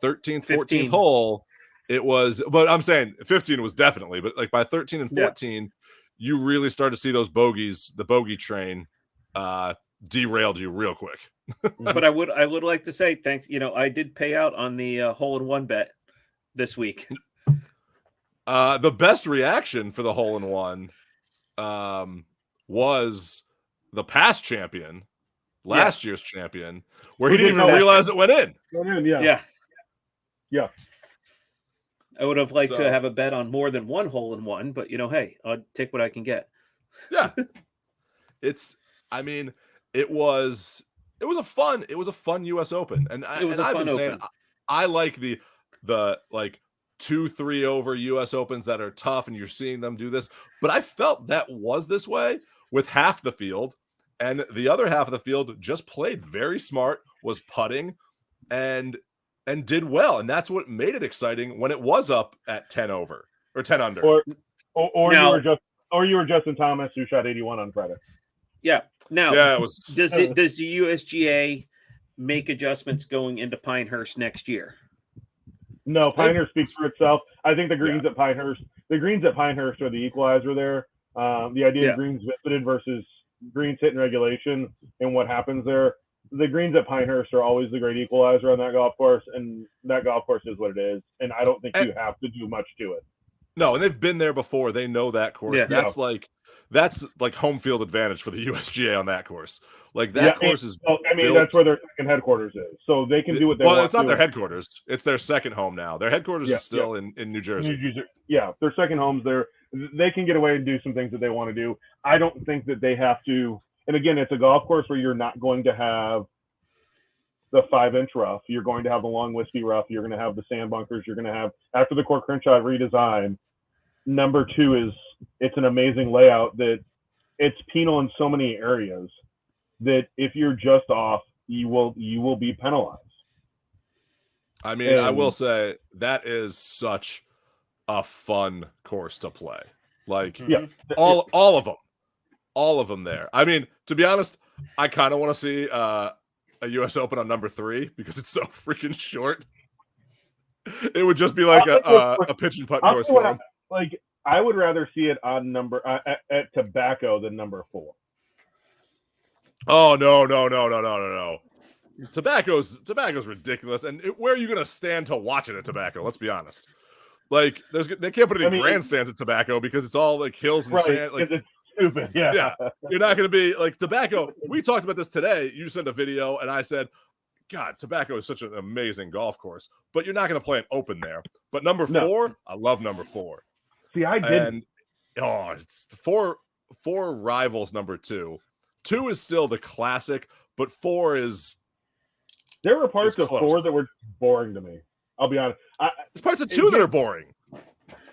13th, 14th hole, it was. But I'm saying 15 was definitely, but like by 13 and 14, you really start to see those bogeys, the bogey train, derailed you real quick. But I would like to say thanks. I did pay out on the hole-in-one bet this week. The best reaction for the hole-in-one was the past champion, last year's champion, where he didn't even realize it went in. Yeah. I would have liked to have a bet on more than one hole-in-one, but hey, I'll take what I can get. Yeah. It was a fun US Open. And I've been saying I like the like 2-3 over US Opens that are tough, and you're seeing them do this. But I felt that was this way with half the field, and the other half of the field just played very smart, was putting, and did well. And that's what made it exciting when it was up at 10 over or 10 under. Or you were Justin Thomas, who shot 81 on Friday. Yeah. Now, it was. Does the USGA make adjustments going into Pinehurst next year? No, Pinehurst speaks for itself. I think the greens at Pinehurst are the equalizer there. The idea of greens visited versus greens hit in regulation and what happens there. The greens at Pinehurst are always the great equalizer on that golf course, and that golf course is what it is. And I don't think you have to do much to it. No, and they've been there before. They know that course. Yeah. That's like home field advantage for the USGA on that course. Like that course is. That's where their second headquarters is, so they can do what they want. Well, it's not their headquarters; it's their second home now. Their headquarters is still in New Jersey. Their second home's there. They can get away and do some things that they want to do. I don't think that they have to. And again, it's a golf course where you're not going to have the 5-inch rough. You're going to have the long wispy rough. You're going to have the sand bunkers. You're going to have, after the Court Crenshaw redesign, number 2 it's an amazing layout that it's penal in so many areas that if you're just off, you will be penalized. I mean, I will say that is such a fun course to play. Like all of them there. I mean, to be honest, I kind of want to see a US Open on number 3 because it's so freaking short. It would just be like a pitch and putt course for him. I would rather see it on at Tobacco than number 4. Oh no. Tobacco's ridiculous. And where are you going to stand to watch it at Tobacco? Let's be honest. Like they can't put any grandstands at Tobacco because it's all like hills and sand. Like it's stupid. Yeah. You're not going to be like Tobacco. We talked about this today. You sent a video and I said, God, Tobacco is such an amazing golf course, but you're not going to play an Open there. But number 4, I love number 4. See, I did. And it's 4 rivals number 2. 2 is still the classic, but 4 is. There were parts of 4 that were boring to me. I'll be honest. There's parts of 2 that are boring.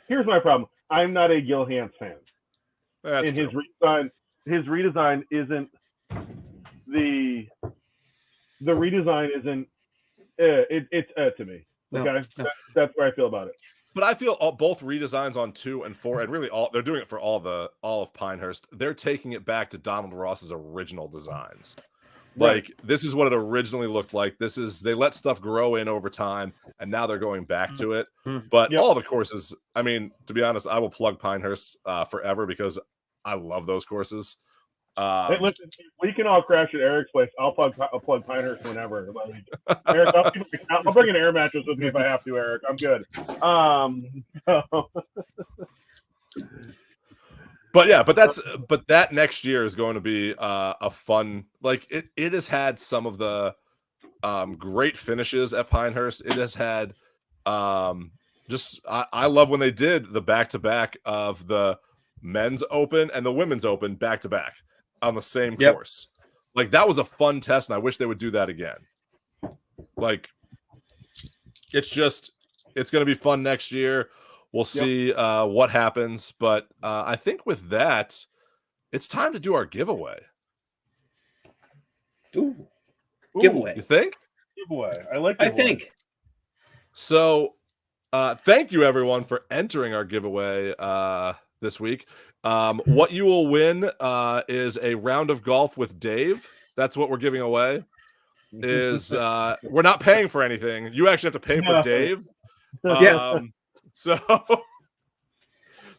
Here's my problem. I'm not a Gil Hanse fan. That's true. His redesign isn't the redesign isn't it's to me. Okay, no. That's where I feel about it. But I feel both redesigns on 2 and 4, and really they're doing it for all of Pinehurst. They're taking it back to Donald Ross's original designs. Like this is what it originally looked like. They let stuff grow in over time, and now they're going back to it. But all the courses, I mean, to be honest, I will plug Pinehurst forever because I love those courses. Hey, listen, we can all crash at Eric's place. I'll plug Pinehurst whenever. Eric, I'll bring an air mattress with me if I have to, Eric. I'm good. But that next year is going to be a fun. Like it has had some of the great finishes at Pinehurst. It has had I love when they did the back-to-back of the men's Open and the women's Open back-to-back on the same course. Like that was a fun test, and I wish they would do that again. Like it's it's going to be fun next year. We'll see what happens. But I think with that, it's time to do our giveaway. Ooh. Giveaway. You think? Giveaway. I like giveaway. I think. So thank you, everyone, for entering our giveaway this week. What you will win is a round of golf with Dave. That's what we're giving away. We're not paying for anything. You actually have to pay for Dave. So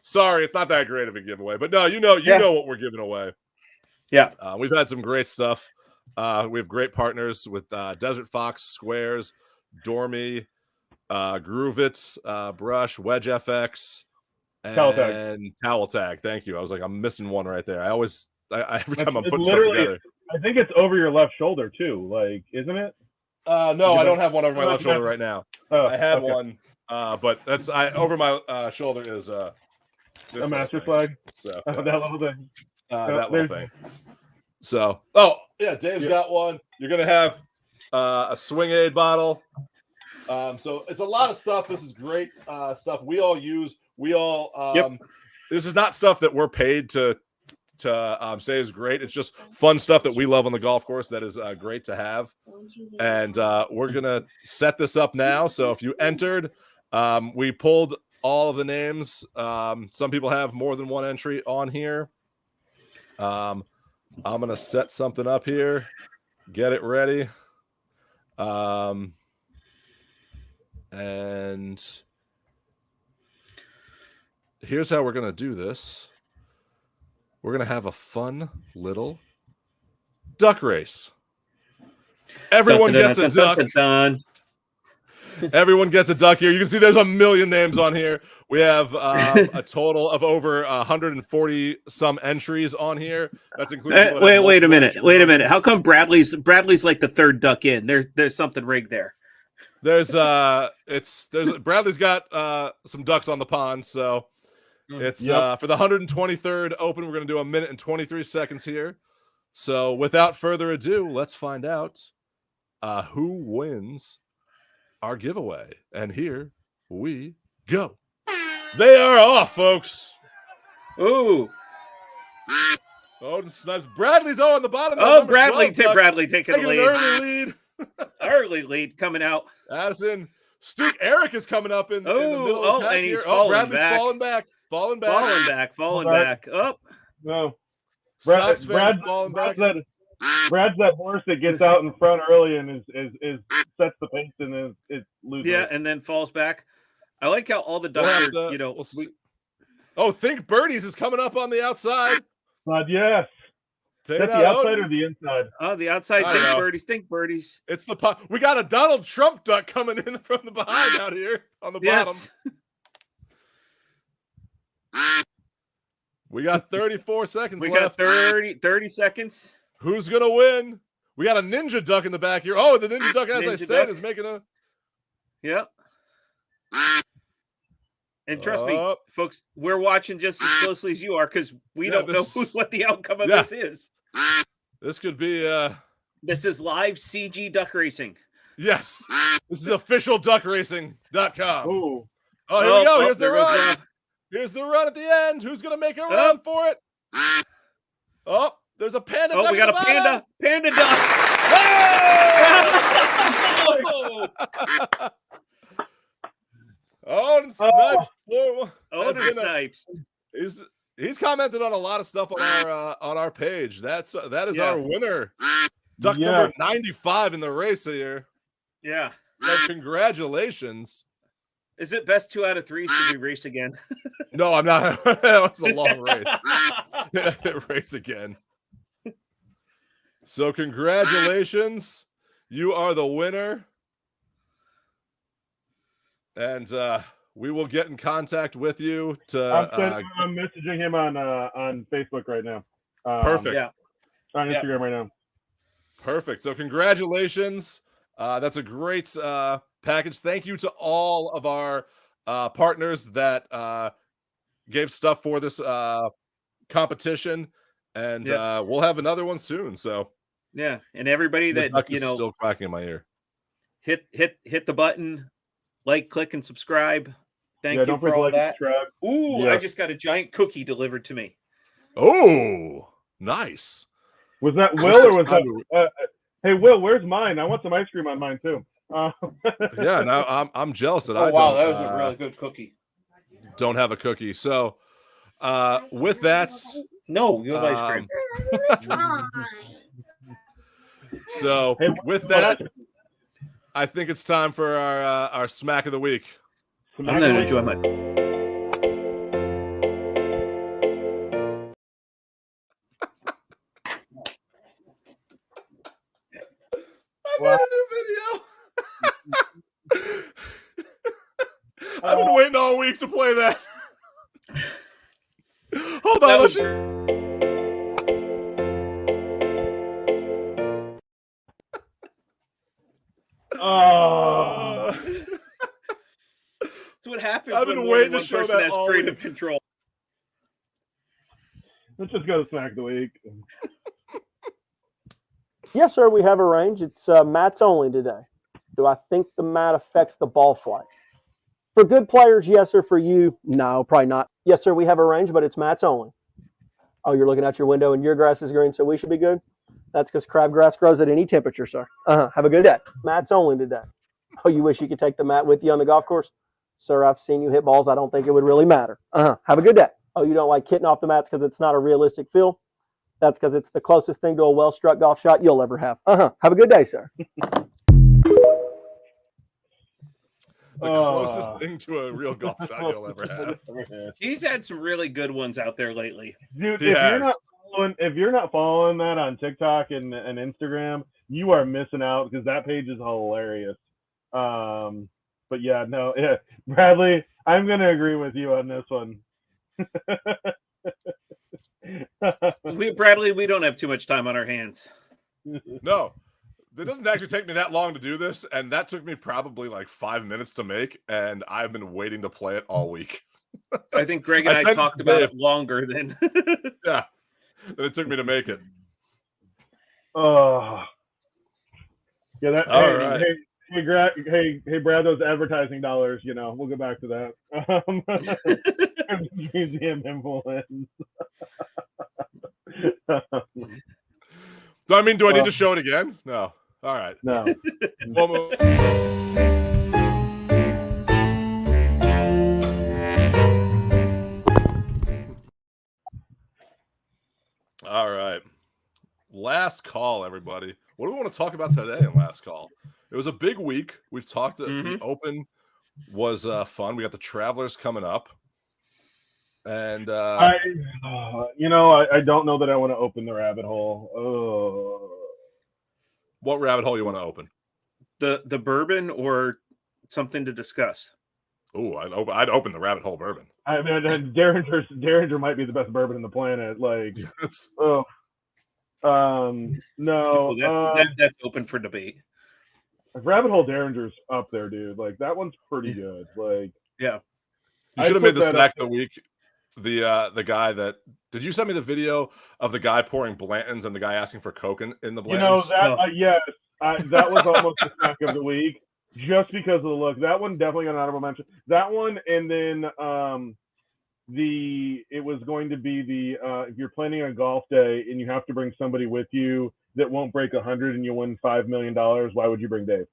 sorry, it's not that great of a giveaway, but no, you know what we're giving away. Yeah. We've had some great stuff. We have great partners with Desert Fox, Squares, Dormy, Groove It, Brush, Wedge FX, and Towel Tag. Thank you. I was like, I'm missing one right there. Every time I'm putting stuff together. I think it's over your left shoulder too. Like, isn't it? No, I don't have one over my left shoulder right now. I have one, but that's over my shoulder is a master flag. So that little thing. That little thing. So, Dave's got one. You're gonna have a Swing Aid bottle. So it's a lot of stuff. This is great stuff we all use. This is not stuff that we're paid to say is great. It's just fun stuff that we love on the golf course that is great to have. And we're gonna set this up now. So if you entered, we pulled all of the names. Some people have more than one entry on here. I'm gonna set something up here, get it ready. And here's how we're gonna do this. We're gonna have a fun little duck race. Everyone gets a duck. Everyone gets a duck here. You can see there's a million names on here. We have a total of over 140 some entries on here. That's including. Wait a minute. How come Bradley's like the third duck in? There's something rigged there. There's Bradley's got some ducks on the pond, so it's for the 123rd Open. We're gonna do 1 minute and 23 seconds here. So without further ado, let's find out who wins our giveaway. And here we go. They are off, folks. Ooh. Odin Snipes. Bradley's on the bottom. Bradley taking the lead. Early lead. Early lead coming out. Addison. Stuke Eric is coming up in the middle of the pack and he's here. Bradley's falling back. Falling back. Oh. No. Brad's falling back. Brad's that horse that gets out in front early and is sets the pace and is loses. Yeah, and then falls back. I like how all the ducks are, Think Birdies is coming up on the outside. Yes. Is that the outside or the inside? Oh, the outside. Think birdies. It's the we got a Donald Trump duck coming in from the behind out here on the bottom. We got 34 seconds left. We got 30 seconds. Who's going to win? We got a ninja duck in the back here. Oh, the ninja duck, as I said, is making a... Yep. And trust me, folks, we're watching just as closely as you are because we don't know what the outcome of this is. This could be... This is live CG duck racing. Yes. This is officialduckracing.com. Ooh. Oh, here we go. Here's the run. Here's the run at the end. Who's going to make a run for it? Oh, there's a panda duck. Oh, we got a panda duck. Oh, Snipes. Snipes. He's commented on a lot of stuff on our page. That is our winner. Duck number 95 in the race here. Yeah. So congratulations. Is it best 2 out of 3? Should we race again? No, I'm not. That was a long race. Race again. So congratulations. You are the winner. And we will get in contact with you I'm messaging him on Facebook right now. Perfect. Yeah. On Instagram right now. Perfect. So congratulations. That's a great package. Thank you to all of our partners that gave stuff for this competition, and we'll have another one soon. So and everybody that still cracking in my ear. Hit the button, Like, click, and subscribe. Thank you don't for forget to all like and that. subscribe. Ooh, I just got a giant cookie delivered to me. Oh, nice. Was that Will or was that? Hey, Will, where's mine? I want some ice cream on mine too. Yeah, now I'm jealous that Oh, wow, that was a really good cookie. Don't have a cookie. So, with that, no, you have ice cream. So, with that, I think it's time for our smack of the week. I'm going to enjoy my. I made a new video. I've been waiting all week to play that. Hold on. That's what happens when more than one person has creative control. Let's just go to Smack of the Week. Yes, sir, we have a range. It's mats only today. Do I think the mat affects the ball flight? For good players, yes, sir. For you, no, probably not. Yes, sir, we have a range, but it's mats only. Oh, you're looking out your window and your grass is green, so we should be good? That's because crabgrass grows at any temperature, sir. Have a good day. Mats only today. Oh, you wish you could take the mat with you on the golf course? Sir, I've seen you hit balls. I don't think it would really matter. Have a good day. Oh, you don't like hitting off the mats because it's not a realistic feel? That's because it's the closest thing to a well-struck golf shot you'll ever have. Have a good day, sir. The closest thing to a real golf shot you'll ever have. He's had some really good ones out there lately. Dude, if you're not following that on TikTok and Instagram, you are missing out because that page is hilarious. But yeah, no, yeah, Bradley, I'm gonna agree with you on this one. Bradley, we don't have too much time on our hands. No, it doesn't actually take me that long to do this, and that took me probably like 5 minutes to make, and I've been waiting to play it all week. I think Greg and I talked about it longer than yeah, it took me to make it. Oh, yeah. That. All right. Hey, Brad, those advertising dollars, we'll go back to that. Museum influence. Do I need to show it again? No. All right. No. All right. Last call, everybody. What do we want to talk about today in last call? It was a big week. We've talked. The Open was fun. We got the Travelers coming up, and I don't know that I want to open the rabbit hole. What rabbit hole you want to open? The bourbon or something to discuss? Oh, I'd open the rabbit hole bourbon. I mean, Derringer might be the best bourbon in the planet. Like, no, that's open for debate. Rabbit Hole Derringer's up there, dude. Like, that one's pretty good. Like, yeah, you should have made the snack of the week. The guy that did you send me the video of the guy pouring Blanton's and the guy asking for Coke in the Blanton's? Yes, that was almost the snack of the week, just because of the look. That one definitely got an honorable mention. That one, and then it was going to be if you're planning a golf day and you have to bring somebody with you that won't break 100 and you win $5 million, why would you bring Dave?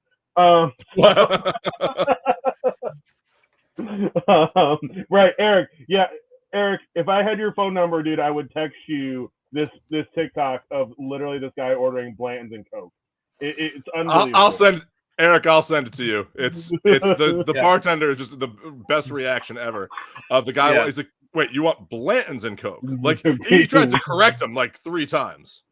Right, Eric. Yeah, Eric, if I had your phone number, dude, I would text you this TikTok of literally this guy ordering Blanton's and Coke. It's unbelievable. I'll send it to you. It's the bartender is just the best reaction ever of the guy. He's like, wait, you want Blanton's and Coke? Like, he tries to correct him like 3 times.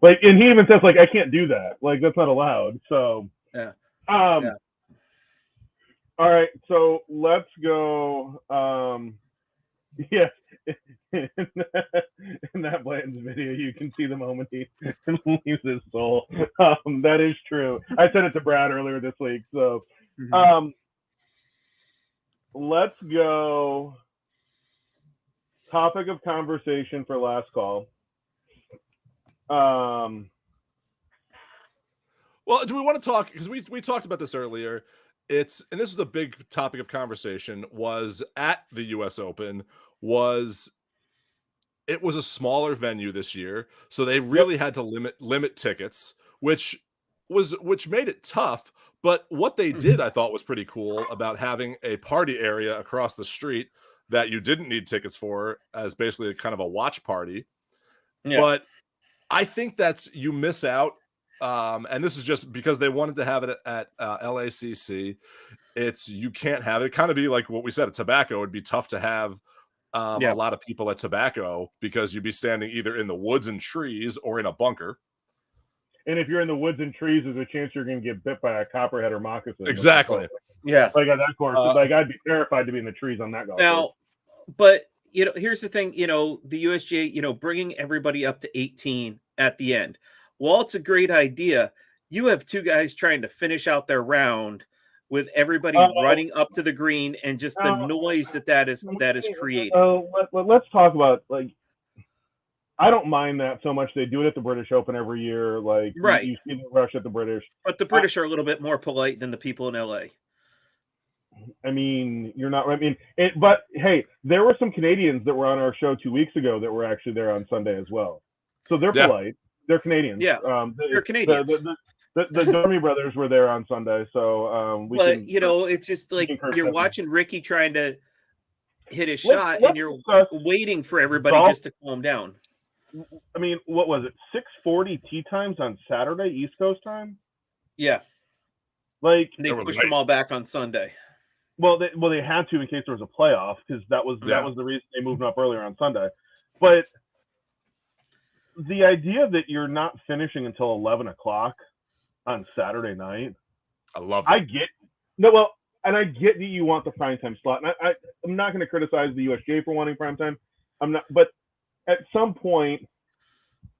Like, and he even says, like, I can't do that. Like, that's not allowed. So, All right, so let's go. Yes, in that Blanton's video, you can see the moment he leaves his soul. That is true. I said it to Brad earlier this week. So, let's go. Topic of conversation for last call. Well, do we want to talk, because we talked about this earlier. And this was a big topic of conversation, was at the US Open, it was a smaller venue this year, so they really had to limit tickets, which made it tough. But what they did, I thought, was pretty cool about having a party area across the street that you didn't need tickets for, as basically a kind of a watch party. Yeah. But I think you miss out, and this is just because they wanted to have it at LACC. You can't have it. Kind of be like what we said at Tobacco. It'd be tough to have a lot of people at Tobacco, because you'd be standing either in the woods and trees or in a bunker. And if you're in the woods and trees, there's a chance you're going to get bit by a copperhead or moccasin. Exactly. Yeah. Like at that course, I'd be terrified to be in the trees on that golf course. But here's the thing. The USGA, bringing everybody up to 18 at the end. While it's a great idea, you have two guys trying to finish out their round with everybody running up to the green, and just the noise that is created. Let's talk about, like, I don't mind that so much. They do it at the British Open every year. Like, right. You see the rush at the British. But the British are a little bit more polite than the people in LA. I mean, you're not. I mean, but hey, there were some Canadians that were on our show 2 weeks ago that were actually there on Sunday as well. So they're polite. They're Canadians. Yeah, they're Canadians. The Dormy brothers were there on Sunday, so it's just like you're watching Ricky trying to hit his shot, and you're waiting for everybody just to calm down. I mean, what was it? 6:40 tee times on Saturday, East Coast time. Yeah, like they pushed them all back on Sunday. Well, they had to in case there was a playoff, because that was the reason they moved up earlier on Sunday. But the idea that you're not finishing until 11 o'clock on Saturday night, I love it. I get that you want the prime time slot. And I'm not going to criticize the USGA for wanting prime time. I'm not, but at some point,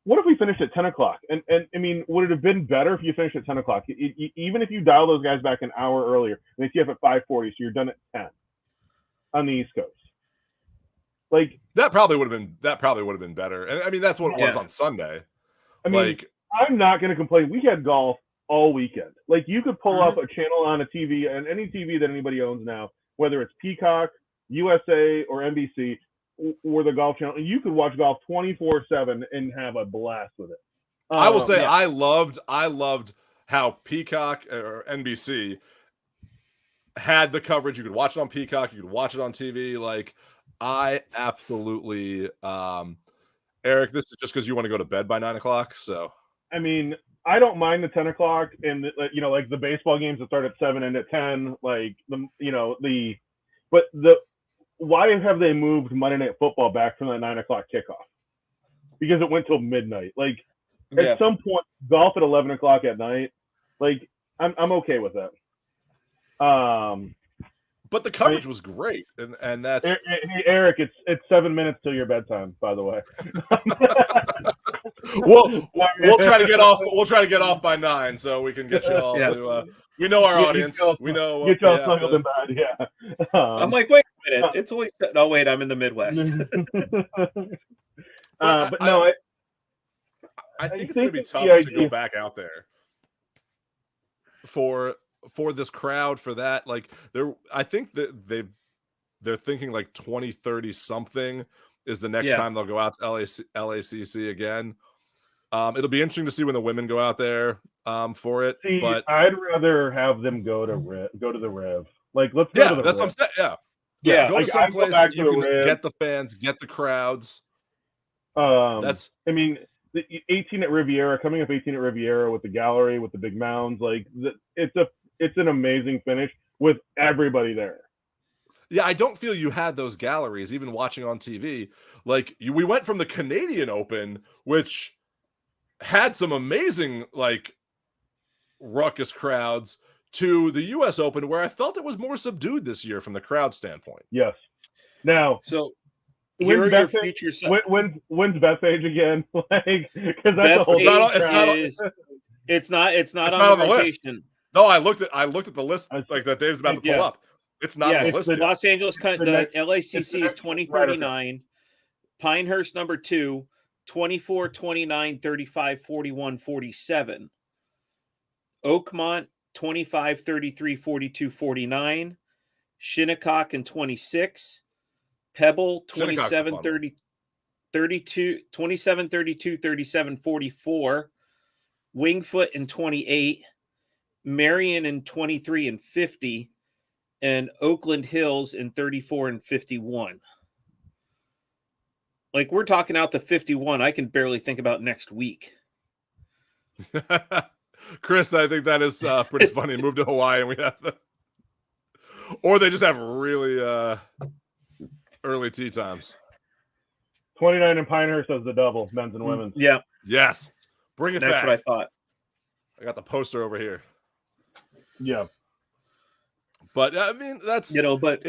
what if we finished at 10 o'clock? And I mean, would it have been better if you finished at 10 o'clock? Even if you dial those guys back an hour earlier, and they tee up at 5:40, so you're done at 10 on the East Coast. Like, that probably would have been better. And I mean, that's what it was on Sunday. I mean, I'm not going to complain. We had golf all weekend. Like, you could pull up a channel on a TV, and any TV that anybody owns now, whether it's Peacock, USA, or NBC, or the Golf Channel, and you could watch golf 24/7 and have a blast with it. I will say, I loved how Peacock or NBC had the coverage. You could watch it on Peacock, you could watch it on TV. Like, I absolutely, Eric, this is just because you want to go to bed by 9 o'clock. So, I mean, I don't mind the 10 o'clock, and like the baseball games that start at 7 and at 10, like why have they moved Monday Night Football back from the 9 o'clock kickoff? Because it went till midnight. Like, at some point, golf at 11 o'clock at night, like, I'm okay with that. But the coverage was great, and that's hey, Eric. It's 7 minutes till your bedtime, by the way. we'll try to get off. We'll try to get off by 9, so we can get you all to. We know our audience. We know. Get y'all snuggled in bed. Yeah. I'm like, wait a minute. It's only. Oh wait, I'm in the Midwest. But no, I think it's going to be tough to go back out there for this crowd, for that. Like, I think that they're thinking like 2030 something is the next time they'll go out to LACC again. It'll be interesting to see when the women go out there for it. But I'd rather have them go to the Rev. Like, let's go to the that's Rev. what I'm saying. Yeah. Go to some place that you can get the fans, get the crowds. I mean, the 18 at Riviera, coming up 18 at Riviera with the gallery, with the big mounds, like, it's an amazing finish with everybody there. Yeah, I don't feel you had those galleries, even watching on TV. Like, we went from the Canadian Open, which had some amazing, like, ruckus crowds, to the U.S. Open, where I felt it was more subdued this year from the crowd standpoint. Yes. Now, so here are your future. When's Bethpage again? Like, because that's a whole. It's not on the list. No, I looked at the list like that Dave's about to pull up. It's not on the list. The Los Angeles, the LACC is 2039. Pinehurst number 2, 24, 29, 35, 41, 47. Oakmont 25, 33, 42, 49. Shinnecock in 26. Pebble 27, 30, 32, 27, 32, 37, 44. Wingfoot in 28. Marion in 23 and 50. And Oakland Hills in 34 and 51. Like, we're talking out to 51. I can barely think about next week. Chris, I think that is pretty funny. Move to Hawaii and we have or they just have really early tea times. 29 in Pinehurst as the double, men's and women's. Yeah. Yes. Bring it back. That's what I thought. I got the poster over here. Yeah. But I mean, that's but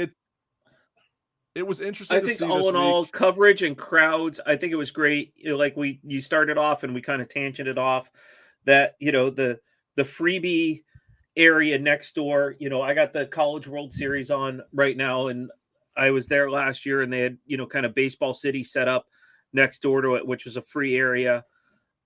it was interesting. I think all in all, coverage and crowds, I think it was great. Like you started off and we kind of tangented off that, the freebie area next door. I got the College World Series on right now, and I was there last year, and they had, kind of Baseball City set up next door to it, which was a free area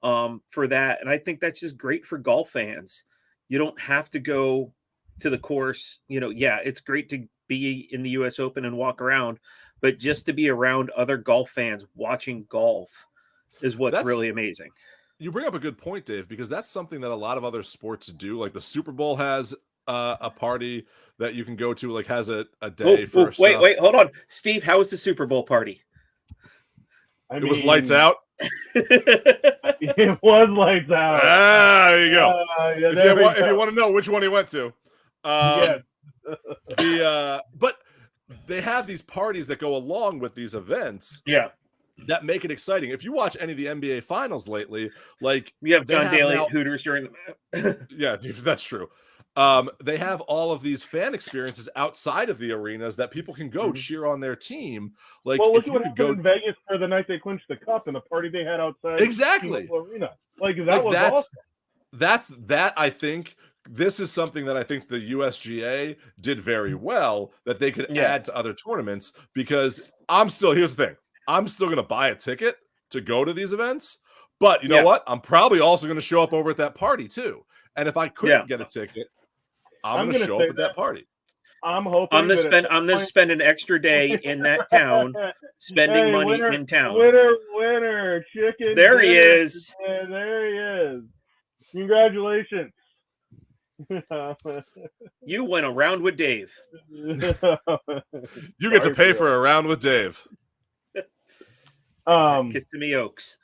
for that. And I think that's just great for golf fans. You don't have to go to the course. It's great to be in the US Open and walk around, but just to be around other golf fans watching golf is what's really amazing. You bring up a good point, Dave, because that's something that a lot of other sports do. Like the Super Bowl has a party that you can go to, like has a day for wait, hold on. Steve, how was the Super Bowl party? It was lights out. It was lights out. There you go. If you want to know which one he went to. But they have these parties that go along with these events. Yeah. That make it exciting. If you watch any of the NBA finals lately, like we have John Daly at Hooters during the yeah, that's true. They have all of these fan experiences outside of the arenas that people can go cheer on their team. Like, well, look at what happened in Vegas for the night they clinched the cup and the party they had outside exactly the arena. Like that was awesome. That I think this is something that I think the USGA did very well, that they could add to other tournaments, because here's the thing. I'm still going to buy a ticket to go to these events, but you know what? I'm probably also going to show up over at that party too. And if I couldn't get a ticket, I'm going to show up at that party. I'm hoping I'm going to spend an extra day in that town, spending money in town. Winner, chicken. There he is. There he is. Congratulations. You went a round with Dave. You get to pay for a round with Dave. Kiss to me, Oaks.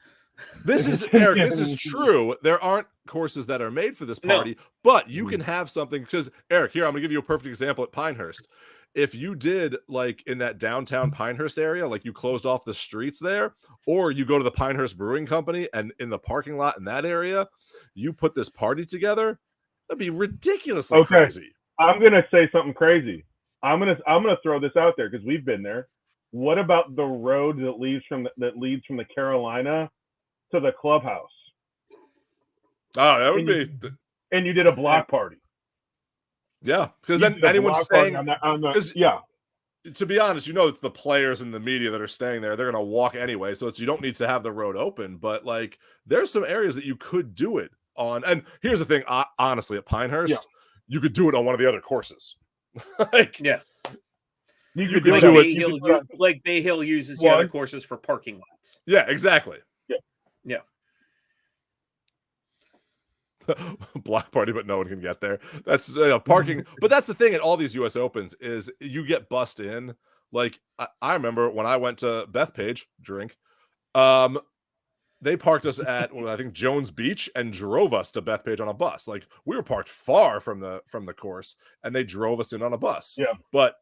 This is Eric. This is true. There aren't courses that are made for this party, but you can have something. Because Eric, here I'm gonna give you a perfect example at Pinehurst. If you did like in that downtown Pinehurst area, like you closed off the streets there, or you go to the Pinehurst Brewing Company and in the parking lot in that area, you put this party together, that'd be ridiculously crazy. I'm gonna say something crazy. I'm gonna throw this out there because we've been there. What about the road that leads from the Carolina to the clubhouse? Oh, that would be. And you did a block party. Yeah, because then anyone's staying. To be honest, it's the players and the media that are staying there. They're going to walk anyway, so you don't need to have the road open. But like, there's some areas that you could do it on. And here's the thing, honestly, at Pinehurst, you could do it on one of the other courses. You could do it. Like Bay Hill uses the other courses for parking lots. Yeah, exactly. Yeah. Block party, but no one can get there. That's parking. But that's the thing at all these US Opens is you get bussed in. Like I remember when I went to Bethpage drink, they parked us at I think Jones Beach and drove us to Bethpage on a bus. Like we were parked far from the course, and they drove us in on a bus. Yeah, but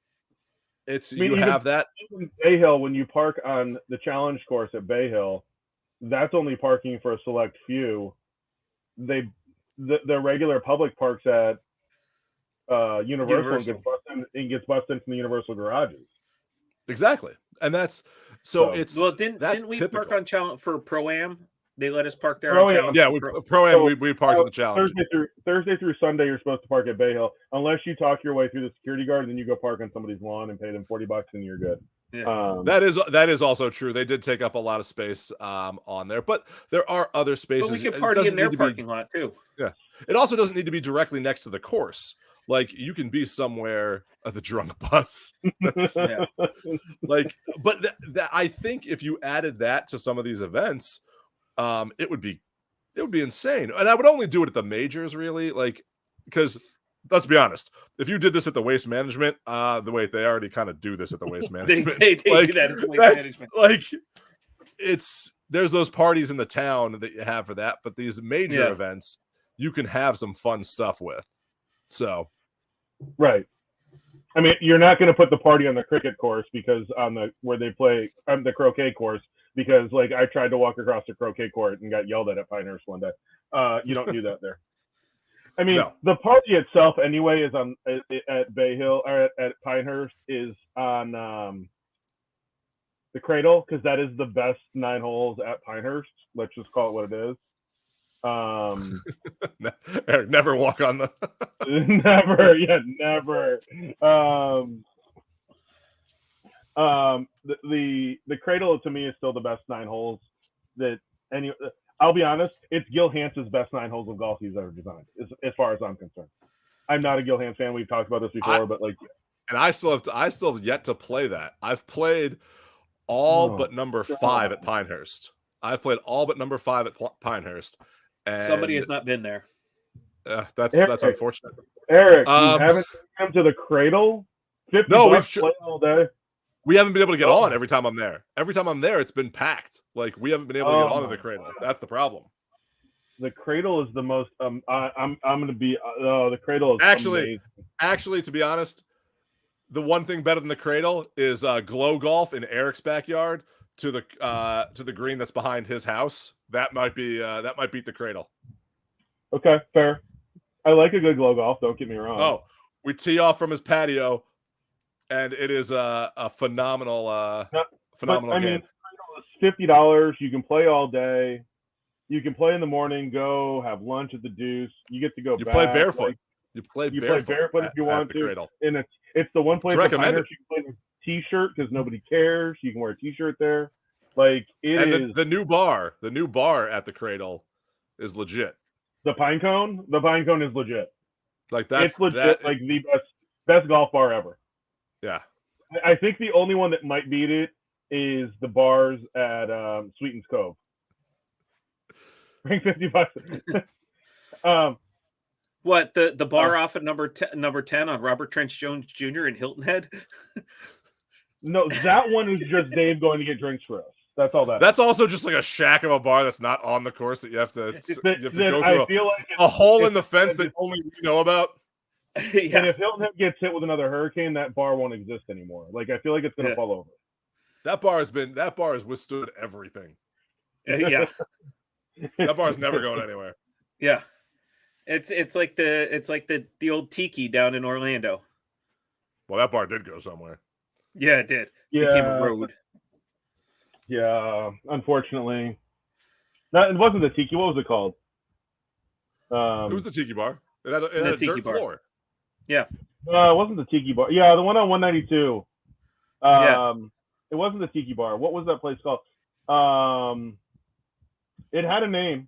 you have that. Even Bay Hill, when you park on the challenge course at Bay Hill, that's only parking for a select few. The regular public parks at Universal and gets bussed into the Universal garages. Exactly, and that's didn't we park on challenge for Pro-Am? They let us park there. Pro-Am. Yeah, Pro-Am. We parked on the challenge. Thursday through Sunday, you're supposed to park at Bay Hill, unless you talk your way through the security guard, and then you go park on somebody's lawn and pay them $40, and you're good. Yeah. That is also true. They did take up a lot of space on there, but there are other spaces. But we could party in their parking lot too. Yeah, It also doesn't need to be directly next to the course. Like you can be somewhere at the drunk bus. Like, but that I think if you added that to some of these events, it would be insane. And I would only do it at the majors, really, like because let's be honest, if you did this at the Waste Management, the way they already kind of do this at the Waste Management, they like, do that at the Waste Management. Like there's those parties in the town that you have for that, but these major events you can have some fun stuff with. So, right. I mean, you're not going to put the party on the cricket course because where they play the croquet course because like I tried to walk across the croquet court and got yelled at Pinehurst one day. You don't do that there. I mean, the party itself anyway is on at Bay Hill or at Pinehurst is on the Cradle because that is the best 9 holes at Pinehurst. Let's just call it what it is. Eric, never walk on the never. The Cradle to me is still the best 9 holes that any. I'll be honest, it's Gil Hanse's best 9 holes of golf he's ever designed, as far as I'm concerned. I'm not a Gil Hanse fan. We've talked about this before, but like, and I still have yet to play that. I've played all but number 5 at Pinehurst. I've played all but number 5 at Pinehurst. And somebody has not been there. That's unfortunate. Eric, you haven't come to the Cradle? No, we've played all day. We haven't been able to get on every time I'm there. Every time I'm there, it's been packed. Like we haven't been able to get onto the Cradle. That's the problem. The Cradle is the most. I'm going to be. The Cradle is actually, to be honest, the one thing better than the Cradle is Glow Golf in Eric's backyard to the green that's behind his house. That might beat the Cradle. Okay, fair. I like a good Glow Golf. Don't get me wrong. Oh, we tee off from his patio. And it is a phenomenal game. I mean, it's $50. You can play all day. You can play in the morning. Go have lunch at the Deuce. You get to go. You back. play barefoot. Like, you play barefoot if you want to. Cradle. And it's the one place you can play with a T-shirt because nobody cares. You can wear a T-shirt there. Like the new bar at the Cradle is legit. The Pine Cone. The Pine Cone is legit. Like that's it's legit. Like the best golf bar ever. Yeah, I think the only one that might beat it is the bars at Sweetens Cove. Bring $50. What the bar off at number 10 on Robert Trench Jones Jr. in Hilton Head? No, that one is just Dave going to get drinks for us. That's all that. That's also just like a shack of a bar that's not on the course that you have to go through I feel like a hole in the fence that only you know about. Yeah. And if Hilton Head gets hit with another hurricane, that bar won't exist anymore. Like I feel like it's going to fall over. That bar has withstood everything. Yeah. That bar's never going anywhere. Yeah. It's like the old Tiki down in Orlando. Well, that bar did go somewhere. Yeah, it did. Yeah. It became a road. Yeah, unfortunately. It wasn't the Tiki. What was it called? It was the Tiki bar. It had a dirt floor. Yeah. It wasn't the Tiki bar. Yeah, the one on 192. It wasn't the Tiki bar. What was that place called? It had a name.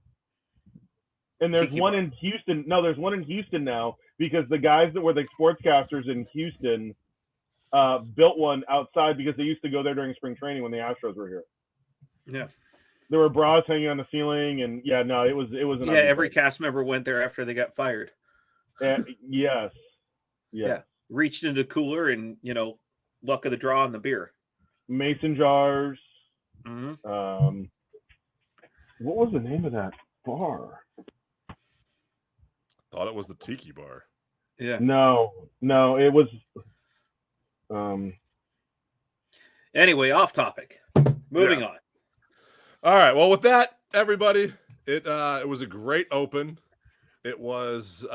And there's Tiki one bar. in Houston. No, there's one in Houston now because the guys that were the sportscasters in Houston built one outside because they used to go there during spring training when the Astros were here. Yeah. There were bras hanging on the ceiling, and it was an every cast member went there after they got fired. Yes. Yeah. Reached into the cooler and luck of the draw on the beer. Mason jars. Mm-hmm. What was the name of that bar? Thought it was the Tiki bar. Yeah. No, it was. Anyway, off topic. Moving on. All right. Well, with that, everybody, it was a great Open. It was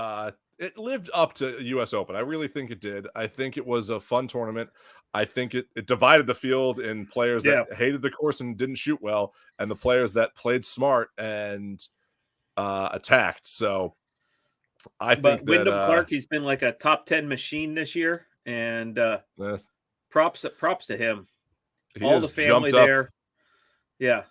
it lived up to U.S. Open. I really think it did. I think it was a fun tournament. I think it divided the field in players that hated the course and didn't shoot well, and the players that played smart and attacked. So I think that Wyndham Clark, he's been like a top 10 machine this year, and props to him. All the family there. Yeah.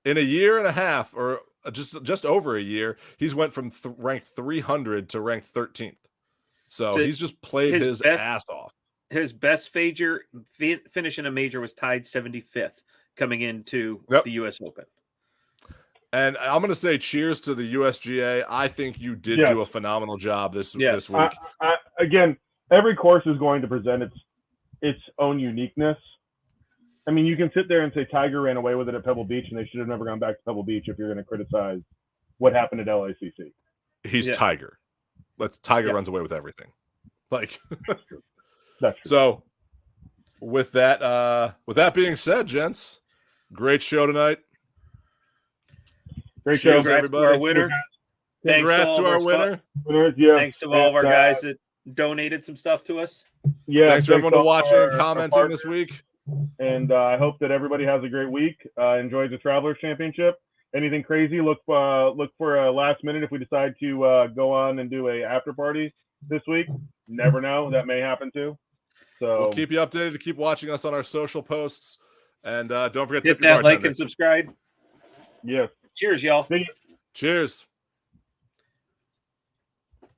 In a year and a half, or just over a year, he's went from ranked 300 to ranked 13th. So he's just played his ass off. His best finish in a major was tied 75th coming into the U.S. Open. And I'm going to say cheers to the USGA. I think you did do a phenomenal job this week. Again, every course is going to present its own uniqueness. I mean, you can sit there and say Tiger ran away with it at Pebble Beach and they should have never gone back to Pebble Beach if you're going to criticize what happened at LACC. He's Tiger. Tiger runs away with everything. Like, That's true. So with that being said, gents, great show tonight. Great Cheers, show, everybody. To our winner. Congrats to our winner. Thanks to all of our guys that donated some stuff to us. Yeah, thanks for everyone to watching and commenting this week. And I hope that everybody has a great week. Enjoys the Travelers Championship. Anything crazy? Look for a last minute if we decide to go on and do a after party this week. Never know, that may happen too. So we'll keep you updated. To keep watching us on our social posts, and don't forget to hit that like and subscribe. Yes. Cheers, y'all. Cheers.